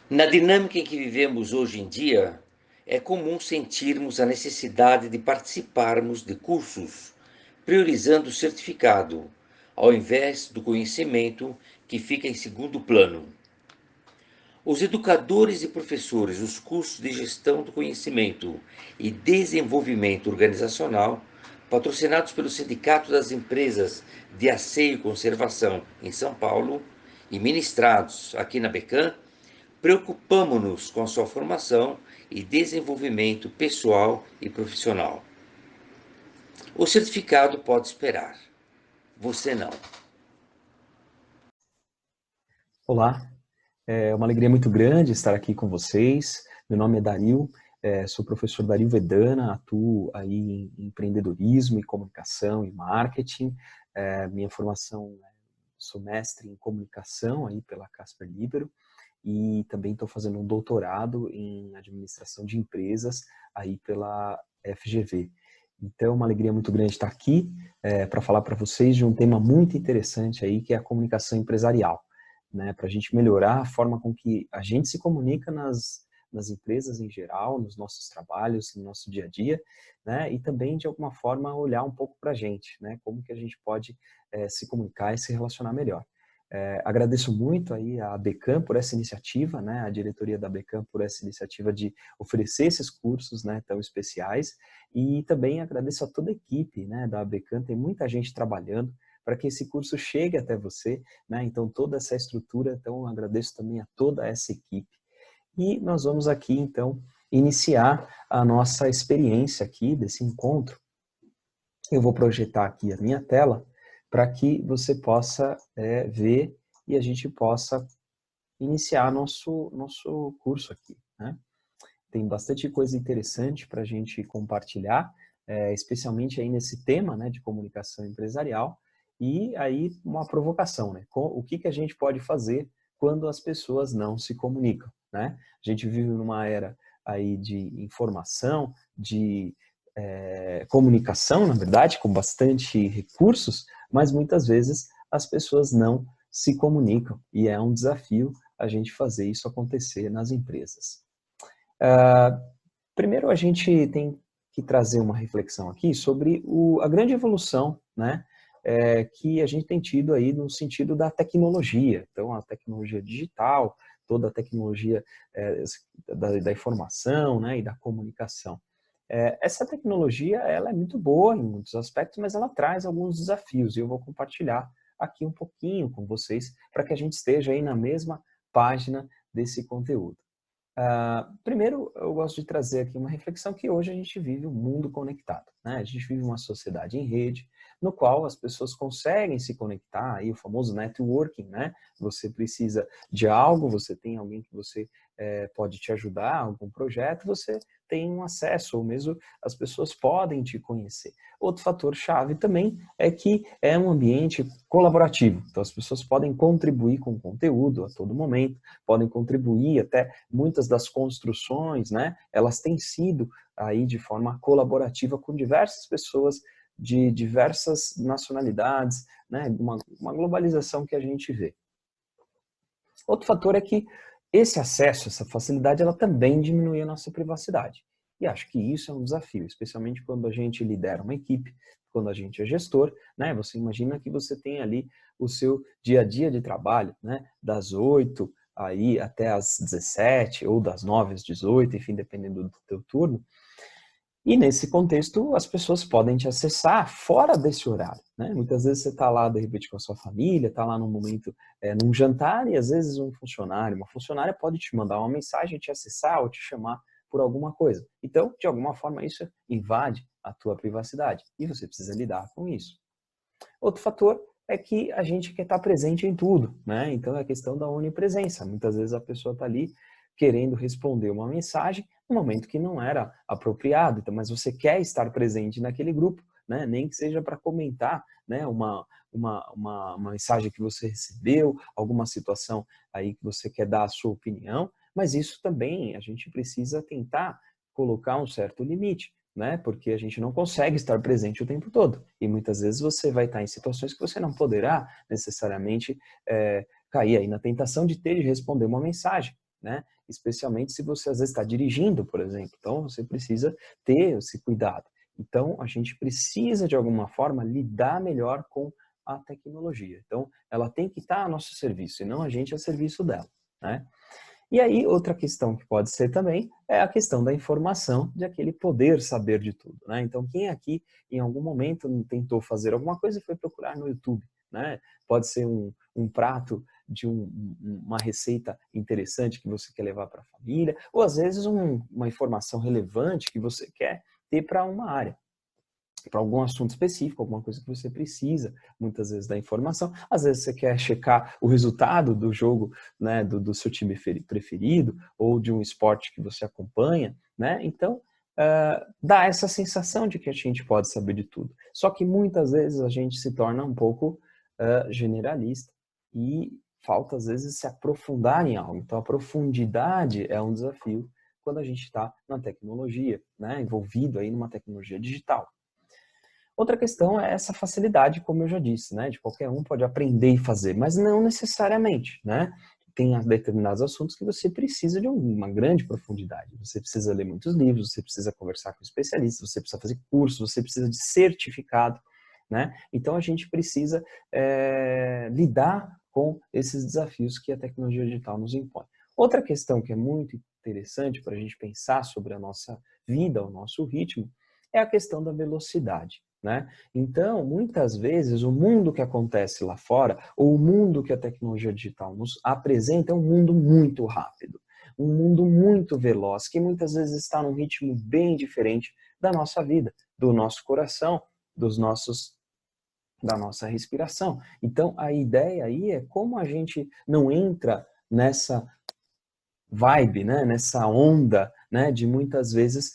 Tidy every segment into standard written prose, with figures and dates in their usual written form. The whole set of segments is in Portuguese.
Na dinâmica em que vivemos hoje em dia, é comum sentirmos a necessidade de participarmos de cursos, priorizando o certificado, ao invés do conhecimento que fica em segundo plano. Os educadores e professores dos cursos de gestão do conhecimento e desenvolvimento organizacional, patrocinados pelo Sindicato das Empresas de Asseio e Conservação em São Paulo e ministrados aqui na Becam, preocupamo-nos com a sua formação e desenvolvimento pessoal e profissional. O certificado pode esperar, você não. Olá, é uma alegria muito grande estar aqui com vocês. Meu nome é Dario, sou professor Dario Vedana, atuo aí em empreendedorismo e comunicação e marketing. Minha formação, sou mestre em comunicação aí pela Casper Libero e também estou fazendo um doutorado em administração de empresas aí pela FGV. Então, é uma alegria muito grande estar aqui para falar para vocês de um tema muito interessante aí, que é a comunicação empresarial, né? Para a gente melhorar a forma com que a gente se comunica nas empresas em geral, nos nossos trabalhos, no nosso dia a dia, né? E também, de alguma forma, olhar um pouco para a gente, né? Como que a gente pode se comunicar e se relacionar melhor. Agradeço muito aí a Becam por essa iniciativa, né, a diretoria da Becam por essa iniciativa de oferecer esses cursos, né, tão especiais, e também agradeço a toda a equipe, né, da Becam, tem muita gente trabalhando para que esse curso chegue até você, né, então toda essa estrutura, então agradeço também a toda essa equipe. E nós vamos aqui, então, iniciar a nossa experiência aqui desse encontro. Eu vou projetar aqui a minha tela para que você possa ver e a gente possa iniciar nosso curso aqui, né? Tem bastante coisa interessante para a gente compartilhar, especialmente aí nesse tema, né, de comunicação empresarial, e aí uma provocação, né? O que que a gente pode fazer quando as pessoas não se comunicam, né? A gente vive numa era aí de informação, de comunicação, na verdade, com bastante recursos, mas muitas vezes as pessoas não se comunicam e é um desafio a gente fazer isso acontecer nas empresas. Primeiro, a gente tem que trazer uma reflexão aqui sobre a grande evolução, né, que a gente tem tido aí no sentido da tecnologia. Então, a tecnologia digital, toda a tecnologia da informação, né, e da comunicação. Essa tecnologia, ela é muito boa em muitos aspectos, mas ela traz alguns desafios e eu vou compartilhar aqui um pouquinho com vocês para que a gente esteja aí na mesma página desse conteúdo. Primeiro, eu gosto de trazer aqui uma reflexão que hoje a gente vive um mundo conectado, né? A gente vive uma sociedade em rede, no qual as pessoas conseguem se conectar, aí o famoso networking, né? Você precisa de algo, você tem alguém que você pode te ajudar, algum projeto, você tem um acesso, ou mesmo as pessoas podem te conhecer. Outro fator chave também é que é um ambiente colaborativo, então as pessoas podem contribuir com conteúdo a todo momento, podem contribuir até muitas das construções, né, elas têm sido aí de forma colaborativa com diversas pessoas de diversas nacionalidades, né, uma globalização que a gente vê. Outro fator é que esse acesso, essa facilidade, ela também diminui a nossa privacidade. E acho que isso é um desafio, especialmente quando a gente lidera uma equipe, quando a gente é gestor, né? Você imagina que você tem ali o seu dia a dia de trabalho, né? Das 8 aí até as 17 ou das 9 às 18, enfim, dependendo do teu turno. E nesse contexto, as pessoas podem te acessar fora desse horário, né? Muitas vezes você está lá, de repente, com a sua família, está lá num momento, num jantar, e às vezes uma funcionária pode te mandar uma mensagem, te acessar ou te chamar por alguma coisa. Então, de alguma forma, isso invade a tua privacidade e você precisa lidar com isso. Outro fator é que a gente quer estar presente em tudo, né? Então é a questão da onipresença. Muitas vezes a pessoa está ali querendo responder uma mensagem no momento que não era apropriado, então, mas você quer estar presente naquele grupo, né? Nem que seja para comentar, né? Uma mensagem que você recebeu, alguma situação aí que você quer dar a sua opinião, mas isso também a gente precisa tentar colocar um certo limite, né? Porque a gente não consegue estar presente o tempo todo. E muitas vezes você vai estar em situações que você não poderá necessariamente cair aí na tentação de ter de responder uma mensagem. né? Especialmente se você às vezes está dirigindo, por exemplo. Então, você precisa ter esse cuidado. Então, a gente precisa, de alguma forma, lidar melhor com a tecnologia. Então, ela tem que estar a nosso serviço, e não a gente a serviço dela, né? E aí, outra questão que pode ser também é a questão da informação, de aquele poder saber de tudo, né? Então, quem aqui, em algum momento, tentou fazer alguma coisa e foi procurar no YouTube, né? Pode ser um prato de uma receita interessante que você quer levar para a família, ou às vezes uma informação relevante que você quer ter para uma área, para algum assunto específico, alguma coisa que você precisa, muitas vezes, da informação. Às vezes você quer checar o resultado do jogo, né, do seu time preferido, ou de um esporte que você acompanha, né? Então, dá essa sensação de que a gente pode saber de tudo. Só que muitas vezes a gente se torna um pouco generalista e falta, às vezes, se aprofundar em algo. Então, a profundidade é um desafio quando a gente está na tecnologia, né, envolvido aí numa tecnologia digital. Outra questão é essa facilidade, como eu já disse, né? De qualquer um pode aprender e fazer, mas não necessariamente, né? Tem determinados assuntos que você precisa de uma grande profundidade. Você precisa ler muitos livros, você precisa conversar com especialistas, você precisa fazer cursos, você precisa de certificado, né? Então a gente precisa lidar com esses desafios que a tecnologia digital nos impõe. Outra questão que é muito interessante para a gente pensar sobre a nossa vida, o nosso ritmo, é a questão da velocidade, né? Então, muitas vezes, o mundo que acontece lá fora, ou o mundo que a tecnologia digital nos apresenta, é um mundo muito rápido, um mundo muito veloz, que muitas vezes está num ritmo bem diferente da nossa vida, do nosso coração, da nossa respiração. Então, a ideia aí é como a gente não entra nessa vibe, né, nessa onda, né, de muitas vezes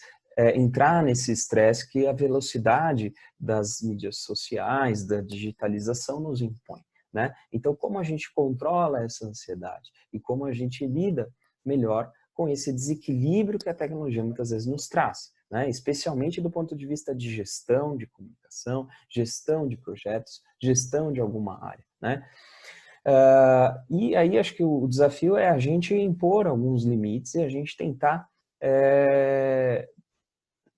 entrar nesse estresse que a velocidade das mídias sociais, da digitalização nos impõe, né? Então, como a gente controla essa ansiedade e como a gente lida melhor com esse desequilíbrio que a tecnologia muitas vezes nos traz, né? Especialmente do ponto de vista de gestão, de comunicação, gestão de projetos, gestão de alguma área, né? E aí acho que o desafio é a gente impor alguns limites e a gente tentar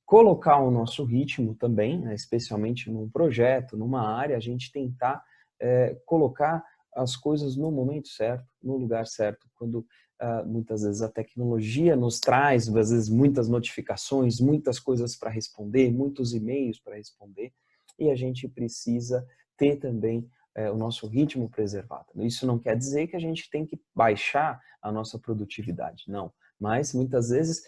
colocar o nosso ritmo também, né, especialmente num projeto, numa área, a gente tentar colocar as coisas no momento certo, no lugar certo, quando muitas vezes a tecnologia nos traz, às vezes, muitas notificações, muitas coisas para responder, muitos e-mails para responder, e a gente precisa ter também o nosso ritmo preservado. Isso não quer dizer que a gente tem que baixar a nossa produtividade, não. Mas, muitas vezes,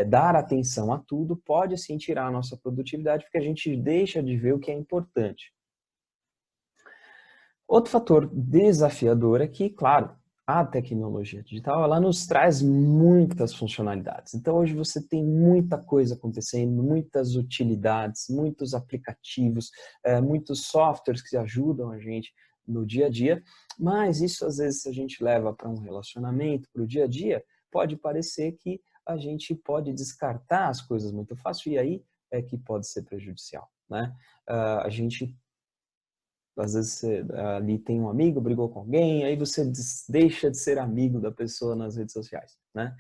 dar atenção a tudo pode sim tirar a nossa produtividade, porque a gente deixa de ver o que é importante. Outro fator desafiador é que, claro, a tecnologia digital, ela nos traz muitas funcionalidades. Então, hoje você tem muita coisa acontecendo, muitas utilidades, muitos aplicativos, muitos softwares que ajudam a gente no dia a dia, mas isso, às vezes, se a gente leva para um relacionamento, para o dia a dia, pode parecer que a gente pode descartar as coisas muito fácil, e aí é que pode ser prejudicial, né? A gente às vezes você ali tem um amigo, brigou com alguém, aí você deixa de ser amigo da pessoa nas redes sociais, né?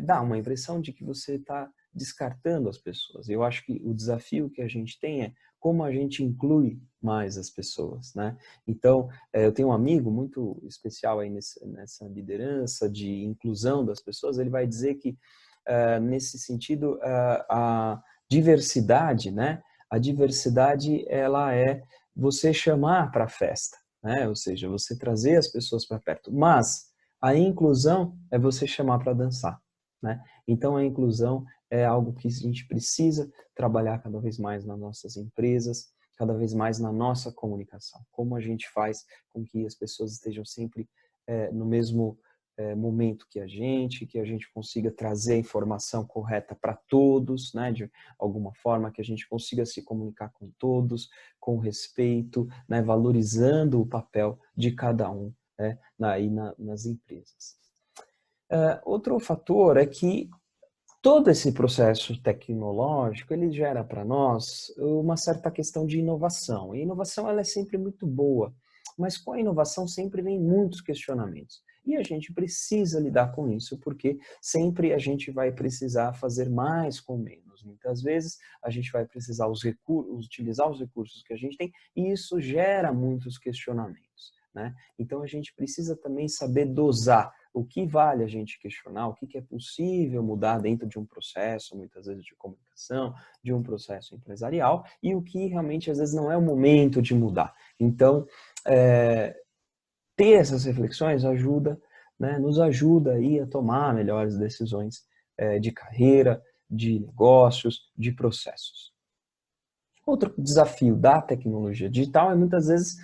Dá uma impressão de que você está descartando as pessoas. Eu acho que o desafio que a gente tem é como a gente inclui mais as pessoas, né? Então, eu tenho um amigo muito especial aí nessa liderança de inclusão das pessoas, ele vai dizer que, nesse sentido, a diversidade, né? A diversidade, ela é você chamar para a festa, né? Ou seja, você trazer as pessoas para perto. Mas a inclusão é você chamar para dançar, né? Então a inclusão é algo que a gente precisa trabalhar cada vez mais nas nossas empresas, cada vez mais na nossa comunicação. Como a gente faz com que as pessoas estejam sempre no mesmo momento que a gente consiga trazer a informação correta para todos, né, de alguma forma, que a gente consiga se comunicar com todos, com respeito, né, valorizando o papel de cada um, né, nas empresas. Outro fator é que todo esse processo tecnológico, ele gera para nós uma certa questão de inovação. E a inovação ela é sempre muito boa, mas com a inovação sempre vem muitos questionamentos. E a gente precisa lidar com isso, porque sempre a gente vai precisar fazer mais com menos. Muitas vezes a gente vai precisar utilizar os recursos que a gente tem, e isso gera muitos questionamentos, né? Então a gente precisa também saber dosar o que vale a gente questionar, o que é possível mudar dentro de um processo, muitas vezes de comunicação, de um processo empresarial, e o que realmente às vezes não é o momento de mudar. Então, ter essas reflexões ajuda, né, nos ajuda aí a tomar melhores decisões de carreira, de negócios, de processos. Outro desafio da tecnologia digital é muitas vezes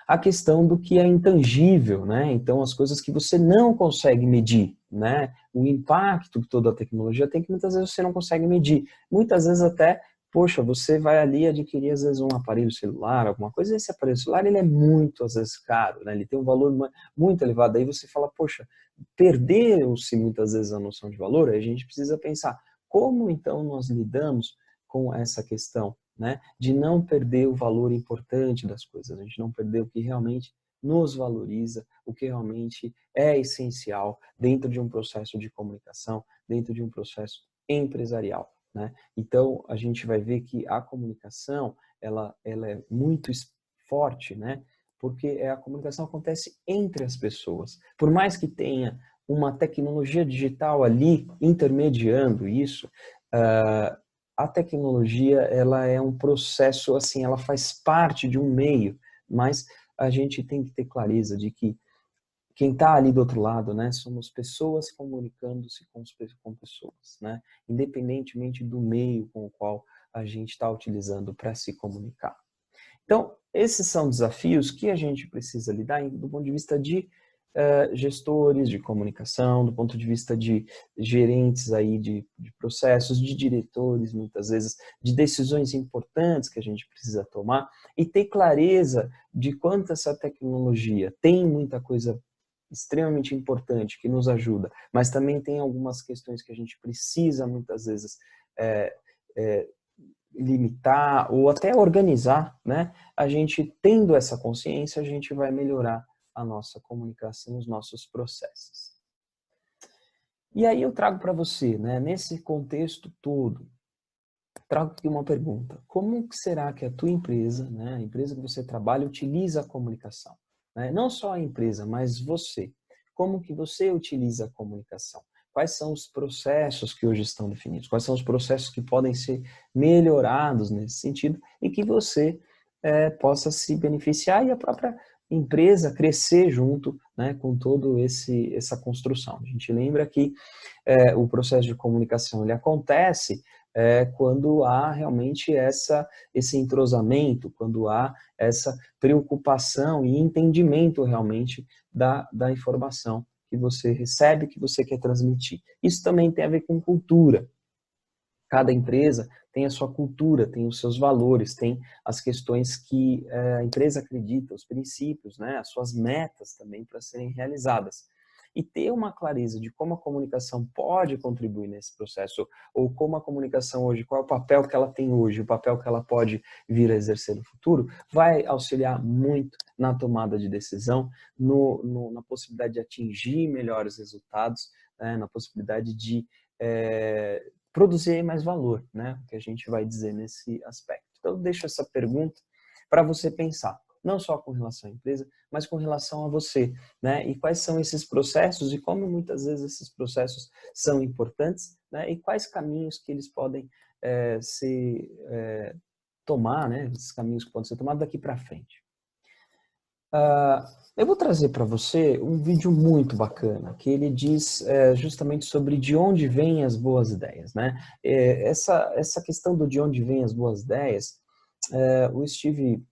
a questão do que é intangível, né? Então, as coisas que você não consegue medir, né? O impacto que toda a tecnologia tem, que muitas vezes você não consegue medir. Muitas vezes até, poxa, você vai ali adquirir, às vezes, um aparelho celular, alguma coisa, e esse aparelho celular, ele é muito, às vezes, caro, né? Ele tem um valor muito elevado. Aí você fala, poxa, perdeu-se muitas vezes a noção de valor, aí a gente precisa pensar, como então nós lidamos com essa questão, né, de não perder o valor importante das coisas, a gente não perder o que realmente nos valoriza, o que realmente é essencial dentro de um processo de comunicação, dentro de um processo empresarial, né? Então, a gente vai ver que a comunicação, ela é muito forte, né? Porque a comunicação acontece entre as pessoas. Por mais que tenha uma tecnologia digital ali intermediando isso, a tecnologia, ela é um processo, assim, ela faz parte de um meio, mas a gente tem que ter clareza de que quem está ali do outro lado, né, somos pessoas comunicando-se com pessoas, né, independentemente do meio com o qual a gente está utilizando para se comunicar. Então, esses são desafios que a gente precisa lidar do ponto de vista de gestores de comunicação, do ponto de vista de gerentes aí de processos, de diretores, muitas vezes, de decisões importantes que a gente precisa tomar e ter clareza de quanto essa tecnologia tem muita coisa extremamente importante que nos ajuda, mas também tem algumas questões que a gente precisa, muitas vezes, é, é, limitar ou até organizar, né? A gente tendo essa consciência, a gente vai melhorar a nossa comunicação, os nossos processos. E aí eu trago para você, né, nesse contexto todo, trago aqui uma pergunta. Como será que a tua empresa, né, a empresa que você trabalha, utiliza a comunicação? Né? Não só a empresa, mas você. Como que você utiliza a comunicação? Quais são os processos que hoje estão definidos? Quais são os processos que podem ser melhorados nesse sentido e que você possa se beneficiar e a própria empresa crescer junto, né, com todo essa construção. A gente lembra que o processo de comunicação ele acontece quando há realmente esse entrosamento, quando há essa preocupação e entendimento realmente da informação que você recebe, que você quer transmitir. Isso também tem a ver com cultura. Cada empresa tem a sua cultura, tem os seus valores, tem as questões que a empresa acredita, os princípios, né, as suas metas também para serem realizadas. E ter uma clareza de como a comunicação pode contribuir nesse processo, ou como a comunicação hoje, qual é o papel que ela tem hoje, o papel que ela pode vir a exercer no futuro, vai auxiliar muito na tomada de decisão, na possibilidade de atingir melhores resultados, né, na possibilidade de produzir mais valor, né? O que a gente vai dizer nesse aspecto. Então, eu deixo essa pergunta para você pensar, não só com relação à empresa, mas com relação a você, né? E quais são esses processos e como muitas vezes esses processos são importantes, né? E quais caminhos que eles podem tomar, né? Esses caminhos que podem ser tomados daqui para frente. Eu vou trazer para você um vídeo muito bacana, que ele diz justamente sobre de onde vêm as boas ideias, né? Essa questão do de onde vêm as boas ideias, o Steve,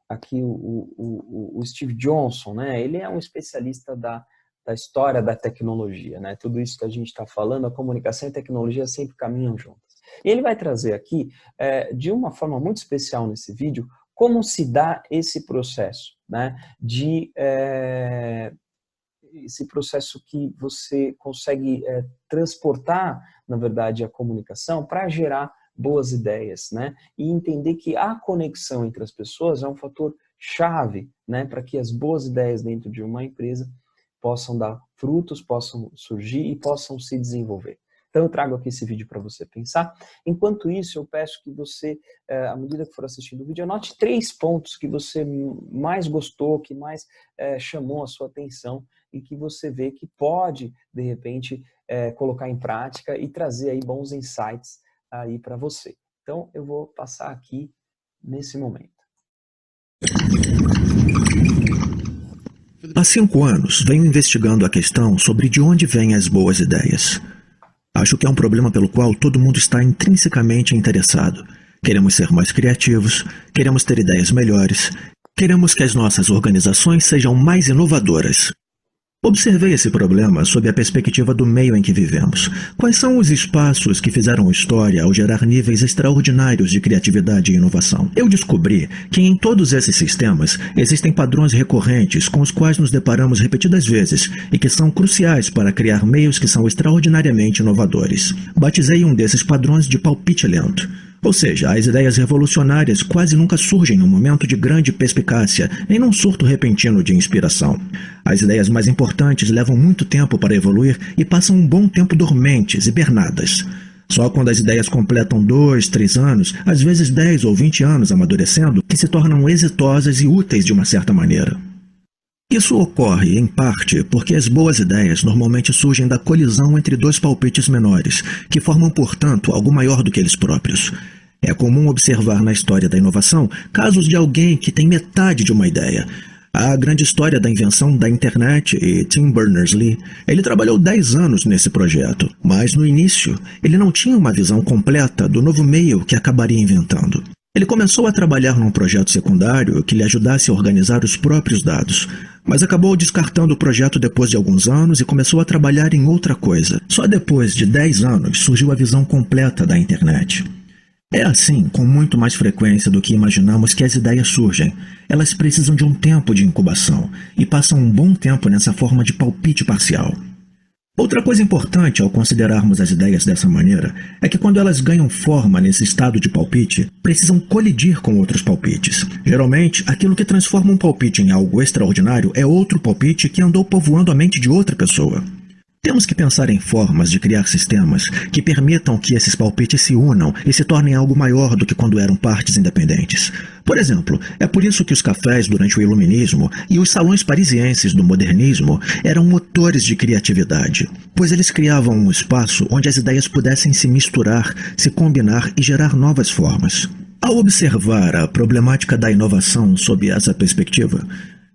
aqui o Steve Johnson, né? Ele é um especialista da história da tecnologia, né? Tudo isso que a gente está falando, a comunicação e a tecnologia sempre caminham juntas. E ele vai trazer aqui, de uma forma muito especial nesse vídeo, como se dá esse processo, né? Esse processo que você consegue transportar, na verdade, a comunicação para gerar boas ideias, né? E entender que a conexão entre as pessoas é um fator chave, né? Para que as boas ideias dentro de uma empresa possam dar frutos, possam surgir e possam se desenvolver. Então eu trago aqui esse vídeo para você pensar. Enquanto isso, eu peço que você, à medida que for assistindo o vídeo, anote 3 pontos que você mais gostou, que mais chamou a sua atenção e que você vê que pode, de repente, colocar em prática e trazer aí bons insights aí para você. Então eu vou passar aqui nesse momento. Há 5 anos, venho investigando a questão sobre de onde vêm as boas ideias. Acho que é um problema pelo qual todo mundo está intrinsecamente interessado. Queremos ser mais criativos, queremos ter ideias melhores, queremos que as nossas organizações sejam mais inovadoras. Observei esse problema sob a perspectiva do meio em que vivemos. Quais são os espaços que fizeram história ao gerar níveis extraordinários de criatividade e inovação? Eu descobri que em todos esses sistemas existem padrões recorrentes com os quais nos deparamos repetidas vezes e que são cruciais para criar meios que são extraordinariamente inovadores. Batizei um desses padrões de palpite lento. Ou seja, as ideias revolucionárias quase nunca surgem num momento de grande perspicácia, nem num surto repentino de inspiração. As ideias mais importantes levam muito tempo para evoluir e passam um bom tempo dormentes, hibernadas. Só quando as ideias completam 2, 3 anos, às vezes 10 ou 20 anos amadurecendo, que se tornam exitosas e úteis de uma certa maneira. Isso ocorre, em parte, porque as boas ideias normalmente surgem da colisão entre 2 palpites menores, que formam, portanto, algo maior do que eles próprios. É comum observar na história da inovação casos de alguém que tem metade de uma ideia. A grande história da invenção da internet e Tim Berners-Lee, ele trabalhou 10 anos nesse projeto, mas no início ele não tinha uma visão completa do novo meio que acabaria inventando. Ele começou a trabalhar num projeto secundário que lhe ajudasse a organizar os próprios dados, mas acabou descartando o projeto depois de alguns anos e começou a trabalhar em outra coisa. Só depois de 10 anos surgiu a visão completa da internet. É assim, com muito mais frequência do que imaginamos que as ideias surgem. Elas precisam de um tempo de incubação e passam um bom tempo nessa forma de palpite parcial. Outra coisa importante ao considerarmos as ideias dessa maneira é que quando elas ganham forma nesse estado de palpite, precisam colidir com outros palpites. Geralmente, aquilo que transforma um palpite em algo extraordinário é outro palpite que andou povoando a mente de outra pessoa. Temos que pensar em formas de criar sistemas que permitam que esses palpites se unam e se tornem algo maior do que quando eram partes independentes. Por exemplo, é por isso que os cafés durante o Iluminismo e os salões parisienses do modernismo eram motores de criatividade, pois eles criavam um espaço onde as ideias pudessem se misturar, se combinar e gerar novas formas. Ao observar a problemática da inovação sob essa perspectiva,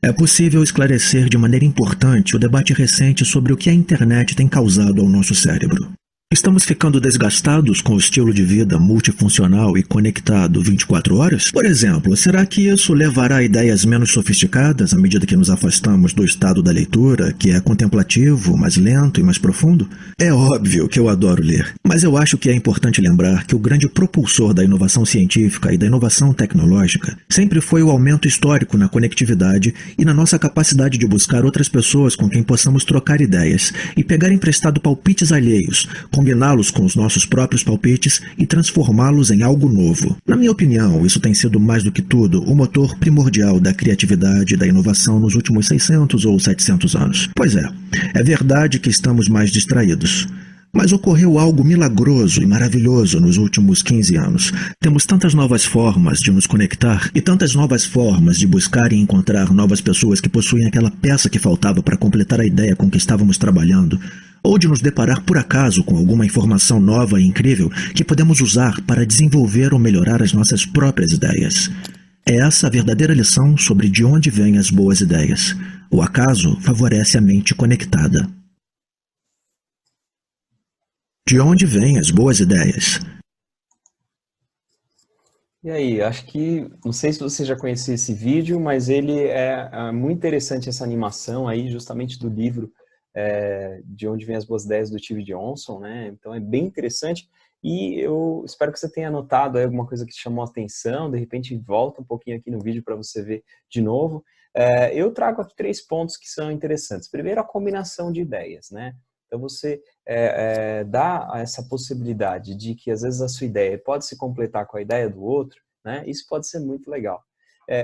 é possível esclarecer de maneira importante o debate recente sobre o que a internet tem causado ao nosso cérebro. Estamos ficando desgastados com o estilo de vida multifuncional e conectado 24 horas? Por exemplo, será que isso levará a ideias menos sofisticadas à medida que nos afastamos do estado da leitura, que é contemplativo, mais lento e mais profundo? É óbvio que eu adoro ler, mas eu acho que é importante lembrar que o grande propulsor da inovação científica e da inovação tecnológica sempre foi o aumento histórico na conectividade e na nossa capacidade de buscar outras pessoas com quem possamos trocar ideias e pegar emprestado palpites alheios, combiná-los com os nossos próprios palpites e transformá-los em algo novo. Na minha opinião, isso tem sido mais do que tudo o motor primordial da criatividade e da inovação nos últimos 600 ou 700 anos. Pois é verdade que estamos mais distraídos. Mas ocorreu algo milagroso e maravilhoso nos últimos 15 anos. Temos tantas novas formas de nos conectar e tantas novas formas de buscar e encontrar novas pessoas que possuem aquela peça que faltava para completar a ideia com que estávamos trabalhando, ou de nos deparar por acaso com alguma informação nova e incrível que podemos usar para desenvolver ou melhorar as nossas próprias ideias. É essa a verdadeira lição sobre de onde vêm as boas ideias. O acaso favorece a mente conectada. De onde vêm as boas ideias? E aí, acho que, não sei se você já conhecia esse vídeo, mas ele é muito interessante, essa animação aí, justamente do livro De Onde Vêm as Boas Ideias, do Steve Johnson, né? Então é bem interessante e eu espero que você tenha anotado aí alguma coisa que te chamou a atenção, de repente volta um pouquinho aqui no vídeo para você ver de novo. Eu trago aqui 3 pontos que são interessantes. Primeiro, a combinação de ideias, né? Então você dá essa possibilidade de que às vezes a sua ideia pode se completar com a ideia do outro, né? Isso pode ser muito legal.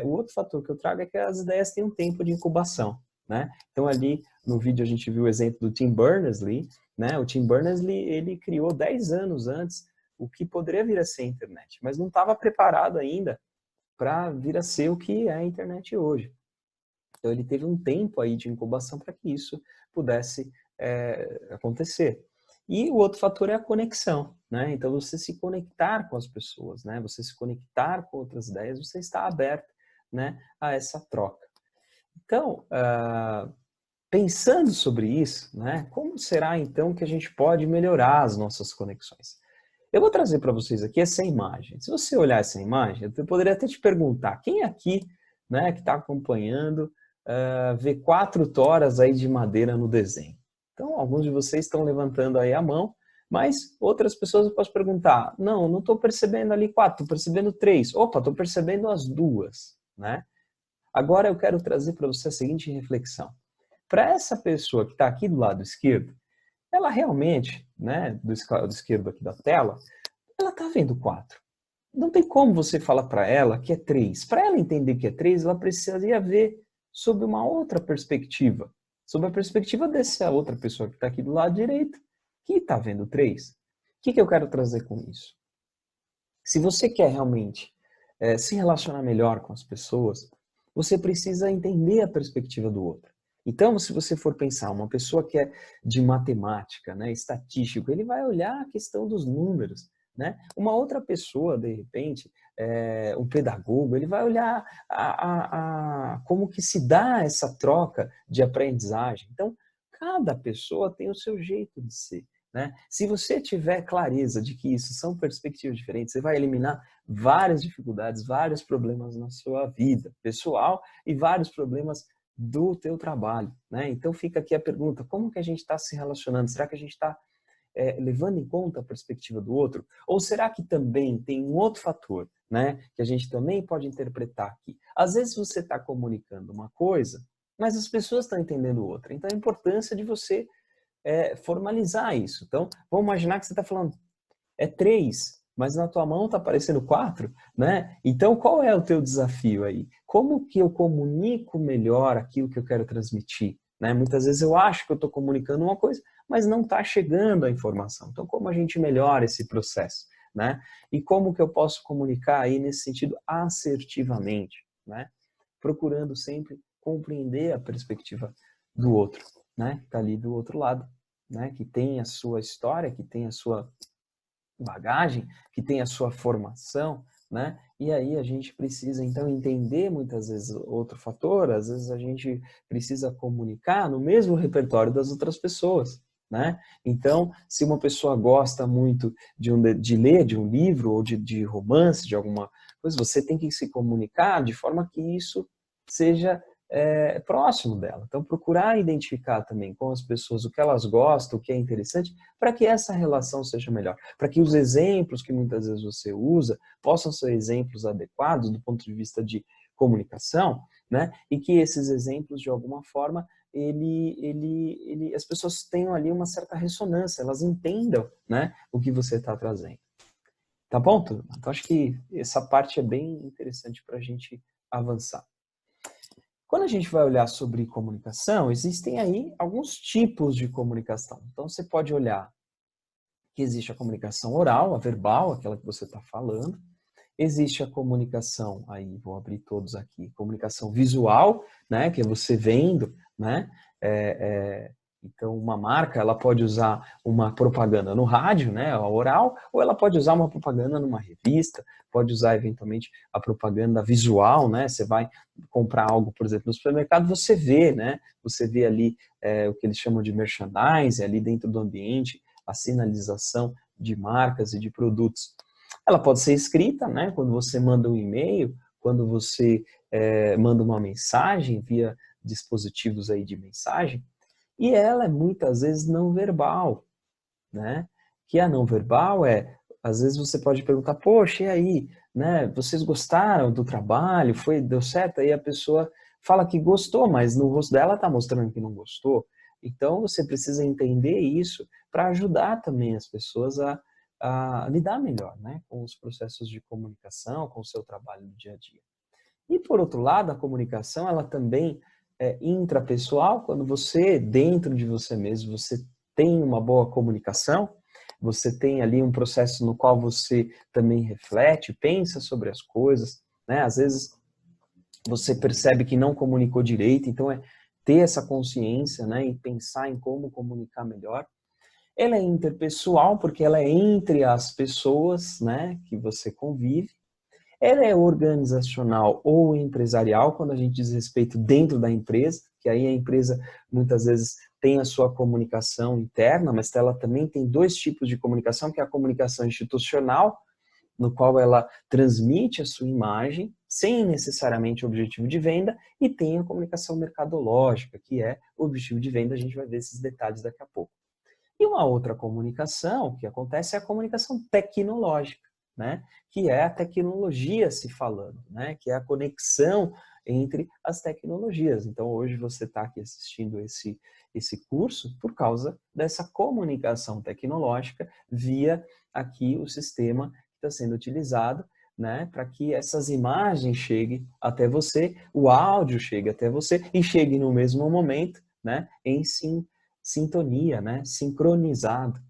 O outro fator que eu trago é que as ideias têm um tempo de incubação, né? Então ali no vídeo a gente viu o exemplo do Tim Berners-Lee, né? O Tim Berners-Lee, ele criou 10 anos antes o que poderia vir a ser a internet, mas não estava preparado ainda para vir a ser o que é a internet hoje. Então ele teve um tempo aí de incubação para que isso pudesse acontecer. E o outro fator é a conexão, né? Então você se conectar com as pessoas, né? Você se conectar com outras ideias, você está aberto, né, a essa troca. Então, pensando sobre isso, né, como será então que a gente pode melhorar as nossas conexões? Eu vou trazer para vocês aqui essa imagem. Se você olhar essa imagem, eu poderia até te perguntar, quem aqui, né, que está acompanhando, vê 4 toras aí de madeira no desenho? Então, alguns de vocês estão levantando aí a mão, mas outras pessoas eu posso perguntar, não estou percebendo ali 4, estou percebendo 3. Opa, estou percebendo as 2, né? Agora eu quero trazer para você a seguinte reflexão. Para essa pessoa que está aqui do lado esquerdo, ela realmente, né, do lado esquerdo aqui da tela, ela está vendo 4. Não tem como você falar para ela que é 3. Para ela entender que é 3, ela precisaria ver sob uma outra perspectiva. Sob a perspectiva dessa outra pessoa que está aqui do lado direito, que está vendo 3. O que eu quero trazer com isso? Se você quer realmente se relacionar melhor com as pessoas, você precisa entender a perspectiva do outro. Então, se você for pensar, uma pessoa que é de matemática, né, estatístico, ele vai olhar a questão dos números, né? Uma outra pessoa, de repente, um pedagogo, ele vai olhar como que se dá essa troca de aprendizagem. Então, cada pessoa tem o seu jeito de ser, né? Se você tiver clareza de que isso são perspectivas diferentes, você vai eliminar várias dificuldades, vários problemas na sua vida pessoal e vários problemas do teu trabalho, né? Então fica aqui a pergunta, como que a gente está se relacionando? Será que a gente está levando em conta a perspectiva do outro? Ou será que também tem um outro fator, né, que a gente também pode interpretar aqui? Às vezes você está comunicando uma coisa, mas as pessoas estão entendendo outra. Então a importância de você formalizar isso. Então, vamos imaginar que você está falando, é 3, mas na tua mão está aparecendo 4, né? Então, qual é o teu desafio aí? Como que eu comunico melhor aquilo que eu quero transmitir? Né? Muitas vezes eu acho que eu estou comunicando uma coisa, mas não está chegando a informação. Então, como a gente melhora esse processo? Né? E como que eu posso comunicar aí nesse sentido assertivamente? Né? Procurando sempre compreender a perspectiva do outro, né? Que está ali do outro lado, né? Que tem a sua história, que tem a sua bagagem, que tem a sua formação, né? E aí a gente precisa então entender muitas vezes outro fator, às vezes a gente precisa comunicar no mesmo repertório das outras pessoas, né? Então, se uma pessoa gosta muito de ler de um livro ou de romance, de alguma coisa, você tem que se comunicar de forma que isso seja próximo dela. Então, procurar identificar também com as pessoas o que elas gostam, o que é interessante, para que essa relação seja melhor. Para que os exemplos que muitas vezes você usa possam ser exemplos adequados do ponto de vista de comunicação, né? E que esses exemplos, de alguma forma, as pessoas tenham ali uma certa ressonância, elas entendam, né, o que você está trazendo. Tá bom, turma? Então, acho que essa parte é bem interessante para a gente avançar. Quando a gente vai olhar sobre comunicação, existem aí alguns tipos de comunicação. Então, você pode olhar que existe a comunicação oral, a verbal, aquela que você está falando. Existe a comunicação, aí vou abrir todos aqui, comunicação visual, né, que é você vendo, né? Então, uma marca, ela pode usar uma propaganda no rádio, né, a oral, ou ela pode usar uma propaganda numa revista, pode usar, eventualmente, a propaganda visual, né, você vai comprar algo, por exemplo, no supermercado, você vê, né, você vê ali o que eles chamam de merchandising, ali dentro do ambiente, a sinalização de marcas e de produtos. Ela pode ser escrita, né, quando você manda um e-mail, quando você manda uma mensagem via dispositivos aí de mensagem, e ela é muitas vezes não verbal, né? Que a não verbal às vezes você pode perguntar, poxa, e aí, né? Vocês gostaram do trabalho? Deu certo? Aí a pessoa fala que gostou, mas no rosto dela está mostrando que não gostou. Então você precisa entender isso para ajudar também as pessoas a lidar melhor, né? Com os processos de comunicação, com o seu trabalho no dia a dia. E por outro lado, a comunicação, ela também intrapessoal, quando você, dentro de você mesmo, você tem uma boa comunicação, você tem ali um processo no qual você também reflete, pensa sobre as coisas, né? Às vezes você percebe que não comunicou direito, então é ter essa consciência, né, e pensar em como comunicar melhor. Ela é interpessoal, porque ela é entre as pessoas, né, que você convive. Ela é organizacional ou empresarial, quando a gente diz respeito dentro da empresa, que aí a empresa muitas vezes tem a sua comunicação interna, mas ela também tem dois tipos de comunicação, que é a comunicação institucional, no qual ela transmite a sua imagem, sem necessariamente o objetivo de venda, e tem a comunicação mercadológica, que é o objetivo de venda, a gente vai ver esses detalhes daqui a pouco. E uma outra comunicação que acontece é a comunicação tecnológica, né? Que é a tecnologia se falando, né? Que é a conexão entre as tecnologias. Então, hoje você está aqui assistindo esse curso por causa dessa comunicação tecnológica via aqui o sistema que está sendo utilizado, né? Para que essas imagens cheguem até você, o áudio chegue até você e chegue no mesmo momento, né? Em sintonia, né? Sincronizado.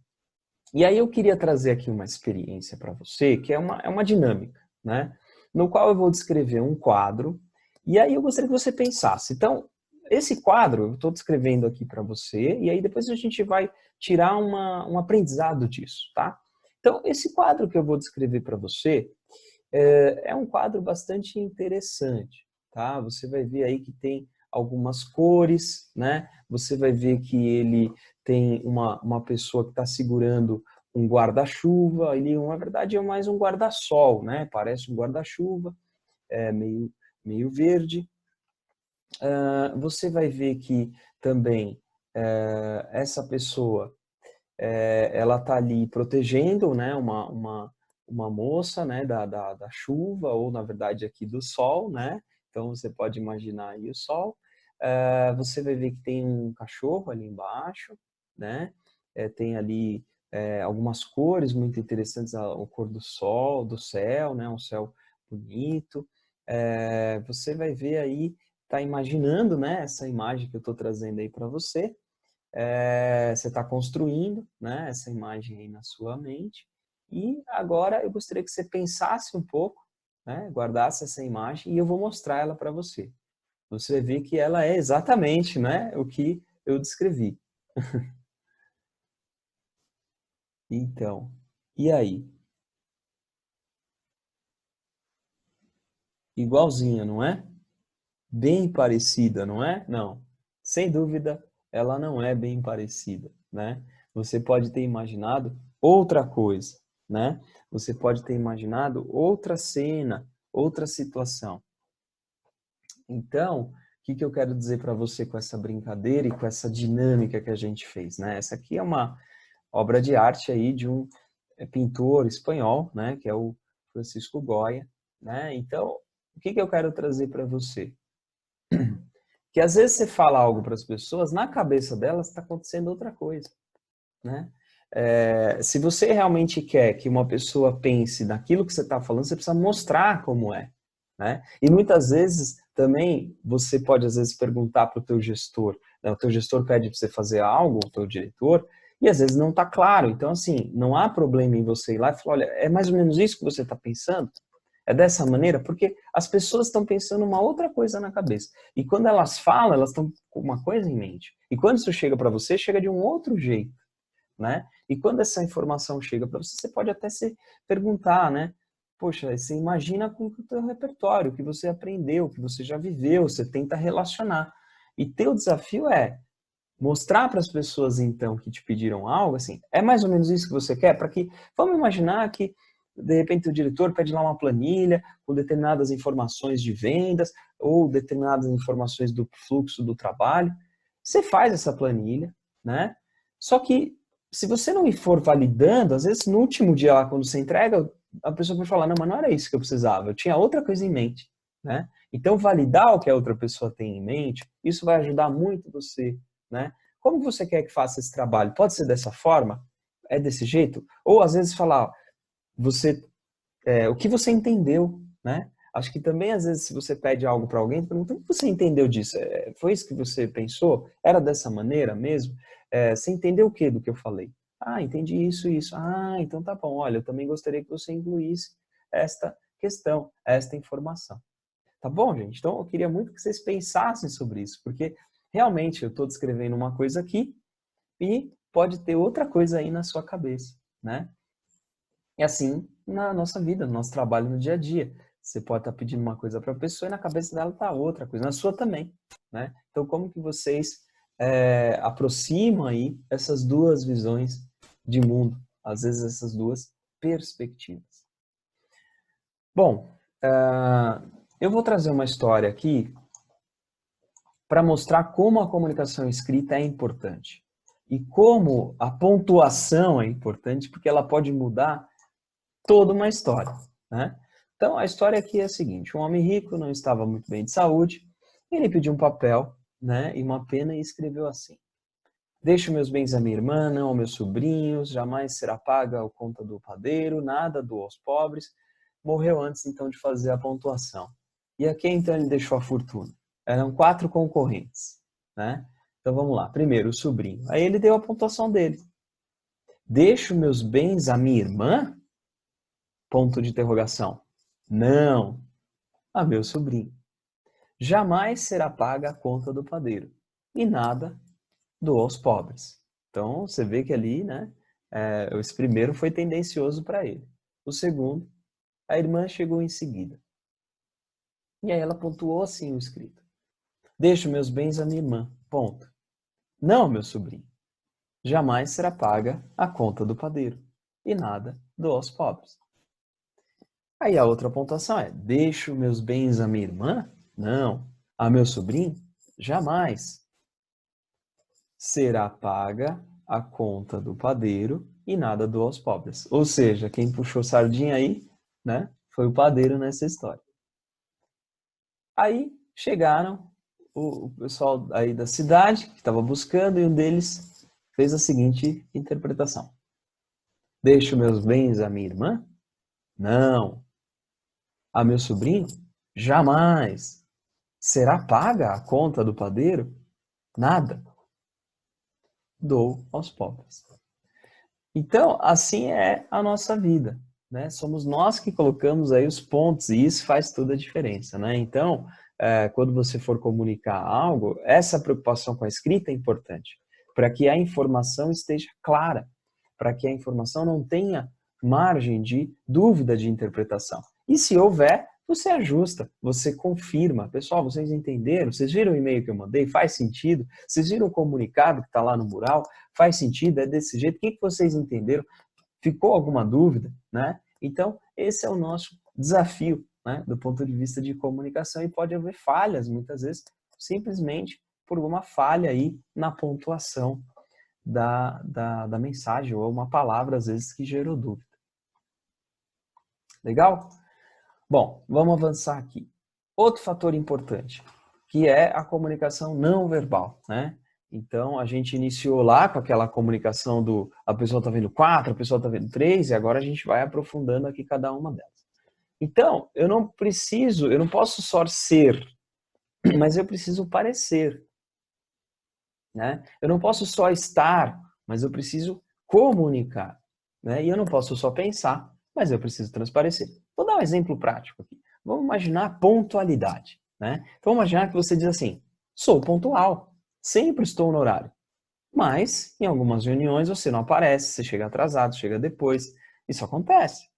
E aí eu queria trazer aqui uma experiência para você, que é uma dinâmica, né? No qual eu vou descrever um quadro, e aí eu gostaria que você pensasse. Então, esse quadro eu estou descrevendo aqui para você, e aí depois a gente vai tirar um aprendizado disso, tá? Então, esse quadro que eu vou descrever para você é um quadro bastante interessante, tá? Você vai ver aí que tem algumas cores, né? Você vai ver que ele tem uma pessoa que está segurando um guarda-chuva, ele na verdade é mais um guarda-sol, né? Parece um guarda-chuva, meio verde. Você vai ver que também essa pessoa ela está ali protegendo, né? Uma moça, né? Da chuva, ou na verdade aqui do sol, né? Então você pode imaginar aí o sol. Você vai ver que tem um cachorro ali embaixo, né? Tem ali algumas cores muito interessantes, a cor do sol, do céu, né? Um céu bonito. Você vai ver aí, tá imaginando, né? Essa imagem que eu estou trazendo aí para você. Você está construindo, né? Essa imagem aí na sua mente. E agora eu gostaria que você pensasse um pouco, né? Guardasse essa imagem e eu vou mostrar ela para você. Você vai ver que ela é exatamente, né, o que eu descrevi. Então, e aí? Igualzinha, não é? Bem parecida, não é? Não. Sem dúvida, ela não é bem parecida, né? Você pode ter imaginado outra coisa, né? Você pode ter imaginado outra cena, outra situação. Então, o que eu quero dizer para você com essa brincadeira e com essa dinâmica que a gente fez, né? Essa aqui é uma obra de arte aí de um pintor espanhol, né? Que é o Francisco Goya, né? Então, o que eu quero trazer para você? Que às vezes você fala algo para as pessoas, na cabeça delas está acontecendo outra coisa, né? Se você realmente quer que uma pessoa pense naquilo que você está falando, você precisa mostrar como é, né? E muitas vezes também você pode às vezes perguntar para o teu gestor, né? O teu gestor pede para você fazer algo, o teu diretor, e às vezes não está claro. Então assim, não há problema em você ir lá e falar, olha, é mais ou menos isso que você está pensando? É dessa maneira? Porque as pessoas estão pensando uma outra coisa na cabeça. E quando elas falam, elas estão com uma coisa em mente. E quando isso chega para você, chega de um outro jeito, né? E quando essa informação chega para você, você pode até se perguntar, né? Poxa, você imagina com o teu repertório, o que você aprendeu, o que você já viveu, você tenta relacionar. E teu desafio é mostrar para as pessoas, então, que te pediram algo, assim, é mais ou menos isso que você quer? Para que, vamos imaginar que, de repente, o diretor pede lá uma planilha com determinadas informações de vendas ou determinadas informações do fluxo do trabalho. Você faz essa planilha, né? Só que, se você não for validando, às vezes, no último dia lá, quando você entrega, a pessoa vai falar, não, mas não era isso que eu precisava, eu tinha outra coisa em mente, né? Então, validar o que a outra pessoa tem em mente, isso vai ajudar muito você, né? Como você quer que faça esse trabalho? Pode ser dessa forma? É desse jeito? Ou às vezes falar, o que você entendeu, né? Acho que também, às vezes, se você pede algo para alguém, pergunta: o que você entendeu disso? Foi isso que você pensou? Era dessa maneira mesmo? Você entendeu o que do que eu falei? Ah, entendi isso e isso. Ah, então tá bom. Olha, eu também gostaria que você incluísse esta questão, esta informação. Tá bom, gente? Então, eu queria muito que vocês pensassem sobre isso, porque realmente eu estou descrevendo uma coisa aqui e pode ter outra coisa aí na sua cabeça, né? E assim na nossa vida, no nosso trabalho no dia a dia. Você pode estar pedindo uma coisa para a pessoa e na cabeça dela está outra coisa, na sua também, né? Então, como que vocês aproximam aí essas duas visões de mundo, às vezes essas duas perspectivas? Bom, eu vou trazer uma história aqui para mostrar como a comunicação escrita é importante e como a pontuação é importante, porque ela pode mudar toda uma história, né? Então, a história aqui é a seguinte: um homem rico não estava muito bem de saúde, ele pediu um papel, né, e uma pena e escreveu assim: deixo meus bens à minha irmã, não aos meus sobrinhos, jamais será paga a conta do padeiro, nada dou aos pobres. Morreu antes, então, de fazer a pontuação. E a quem, então, ele deixou a fortuna? Eram 4 concorrentes, né? Então, vamos lá. Primeiro, o sobrinho. Aí ele deu a pontuação dele. Deixo meus bens à minha irmã? Ponto de interrogação. Não, a meu sobrinho. Jamais será paga a conta do padeiro. E nada dou aos pobres. Então, você vê que ali, né, esse primeiro foi tendencioso para ele. O segundo, a irmã chegou em seguida. E aí ela pontuou assim o escrito: deixo meus bens à minha irmã. Ponto. Não, meu sobrinho. Jamais será paga a conta do padeiro. E nada dou aos pobres. Aí a outra pontuação é: deixo meus bens à minha irmã? Não. A meu sobrinho? Jamais. Será paga a conta do padeiro e nada dou aos pobres. Ou seja, quem puxou sardinha aí, né, foi o padeiro nessa história. Aí chegaram o pessoal aí da cidade que estava buscando e um deles fez a seguinte interpretação: deixo meus bens à minha irmã? Não. A meu sobrinho? Jamais. Será paga a conta do padeiro? Nada. Dou aos pobres. Então, assim é a nossa vida, né? Somos nós que colocamos aí os pontos e isso faz toda a diferença, né? Então, quando você for comunicar algo, essa preocupação com a escrita é importante, para que a informação esteja clara, para que a informação não tenha margem de dúvida de interpretação. E se houver, você ajusta, você confirma. Pessoal, vocês entenderam? Vocês viram o e-mail que eu mandei? Faz sentido? Vocês viram o comunicado que está lá no mural? Faz sentido? É desse jeito? O que vocês entenderam? Ficou alguma dúvida? Né? Então, esse é o nosso desafio, né, do ponto de vista de comunicação, e pode haver falhas, muitas vezes, simplesmente por uma falha aí na pontuação da mensagem, ou uma palavra, às vezes, que gerou dúvida. Legal? Bom, vamos avançar aqui. Outro fator importante, que é a comunicação não verbal, né? Então, a gente iniciou lá com aquela comunicação a pessoa está vendo 4, a pessoa está vendo 3, e agora a gente vai aprofundando aqui cada uma delas. Então, eu não posso só ser, mas eu preciso parecer, né? Eu não posso só estar, mas eu preciso comunicar, né? E eu não posso só pensar, mas eu preciso transparecer. Vou dar um exemplo prático aqui. Vamos imaginar pontualidade, né? Então, vamos imaginar que você diz assim: sou pontual, sempre estou no horário. Mas, em algumas reuniões, você não aparece, você chega atrasado, chega depois. Isso acontece.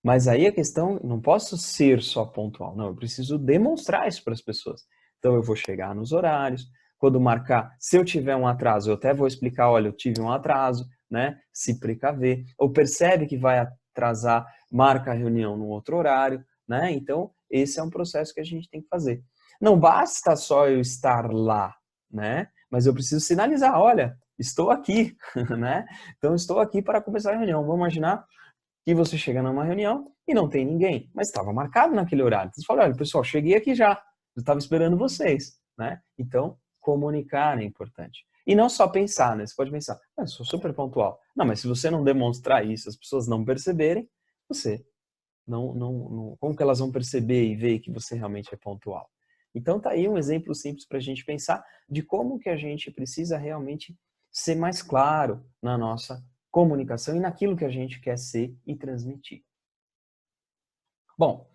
Mas aí a questão, não posso ser só pontual, não, eu preciso demonstrar isso para as pessoas. Então eu vou chegar nos horários, quando marcar, se eu tiver um atraso, eu até vou explicar, olha, eu tive um atraso, né? Se precaver, ou percebe que vai atrasar, marca a reunião num outro horário, né? Então, esse é um processo que a gente tem que fazer. Não basta só eu estar lá, né? Mas eu preciso sinalizar, olha, estou aqui, né? Então, estou aqui para começar a reunião. Vamos imaginar que você chega numa reunião e não tem ninguém, mas estava marcado naquele horário. Você fala: olha, pessoal, cheguei aqui já, eu estava esperando vocês, né? Então, comunicar é importante. E não só pensar, né? Você pode pensar: eu sou super pontual. Não, mas se você não demonstrar isso, as pessoas não perceberem, você como que elas vão perceber e ver que você realmente é pontual? Então tá aí um exemplo simples para a gente pensar de como que a gente precisa realmente ser mais claro na nossa comunicação e naquilo que a gente quer ser e transmitir. Bom,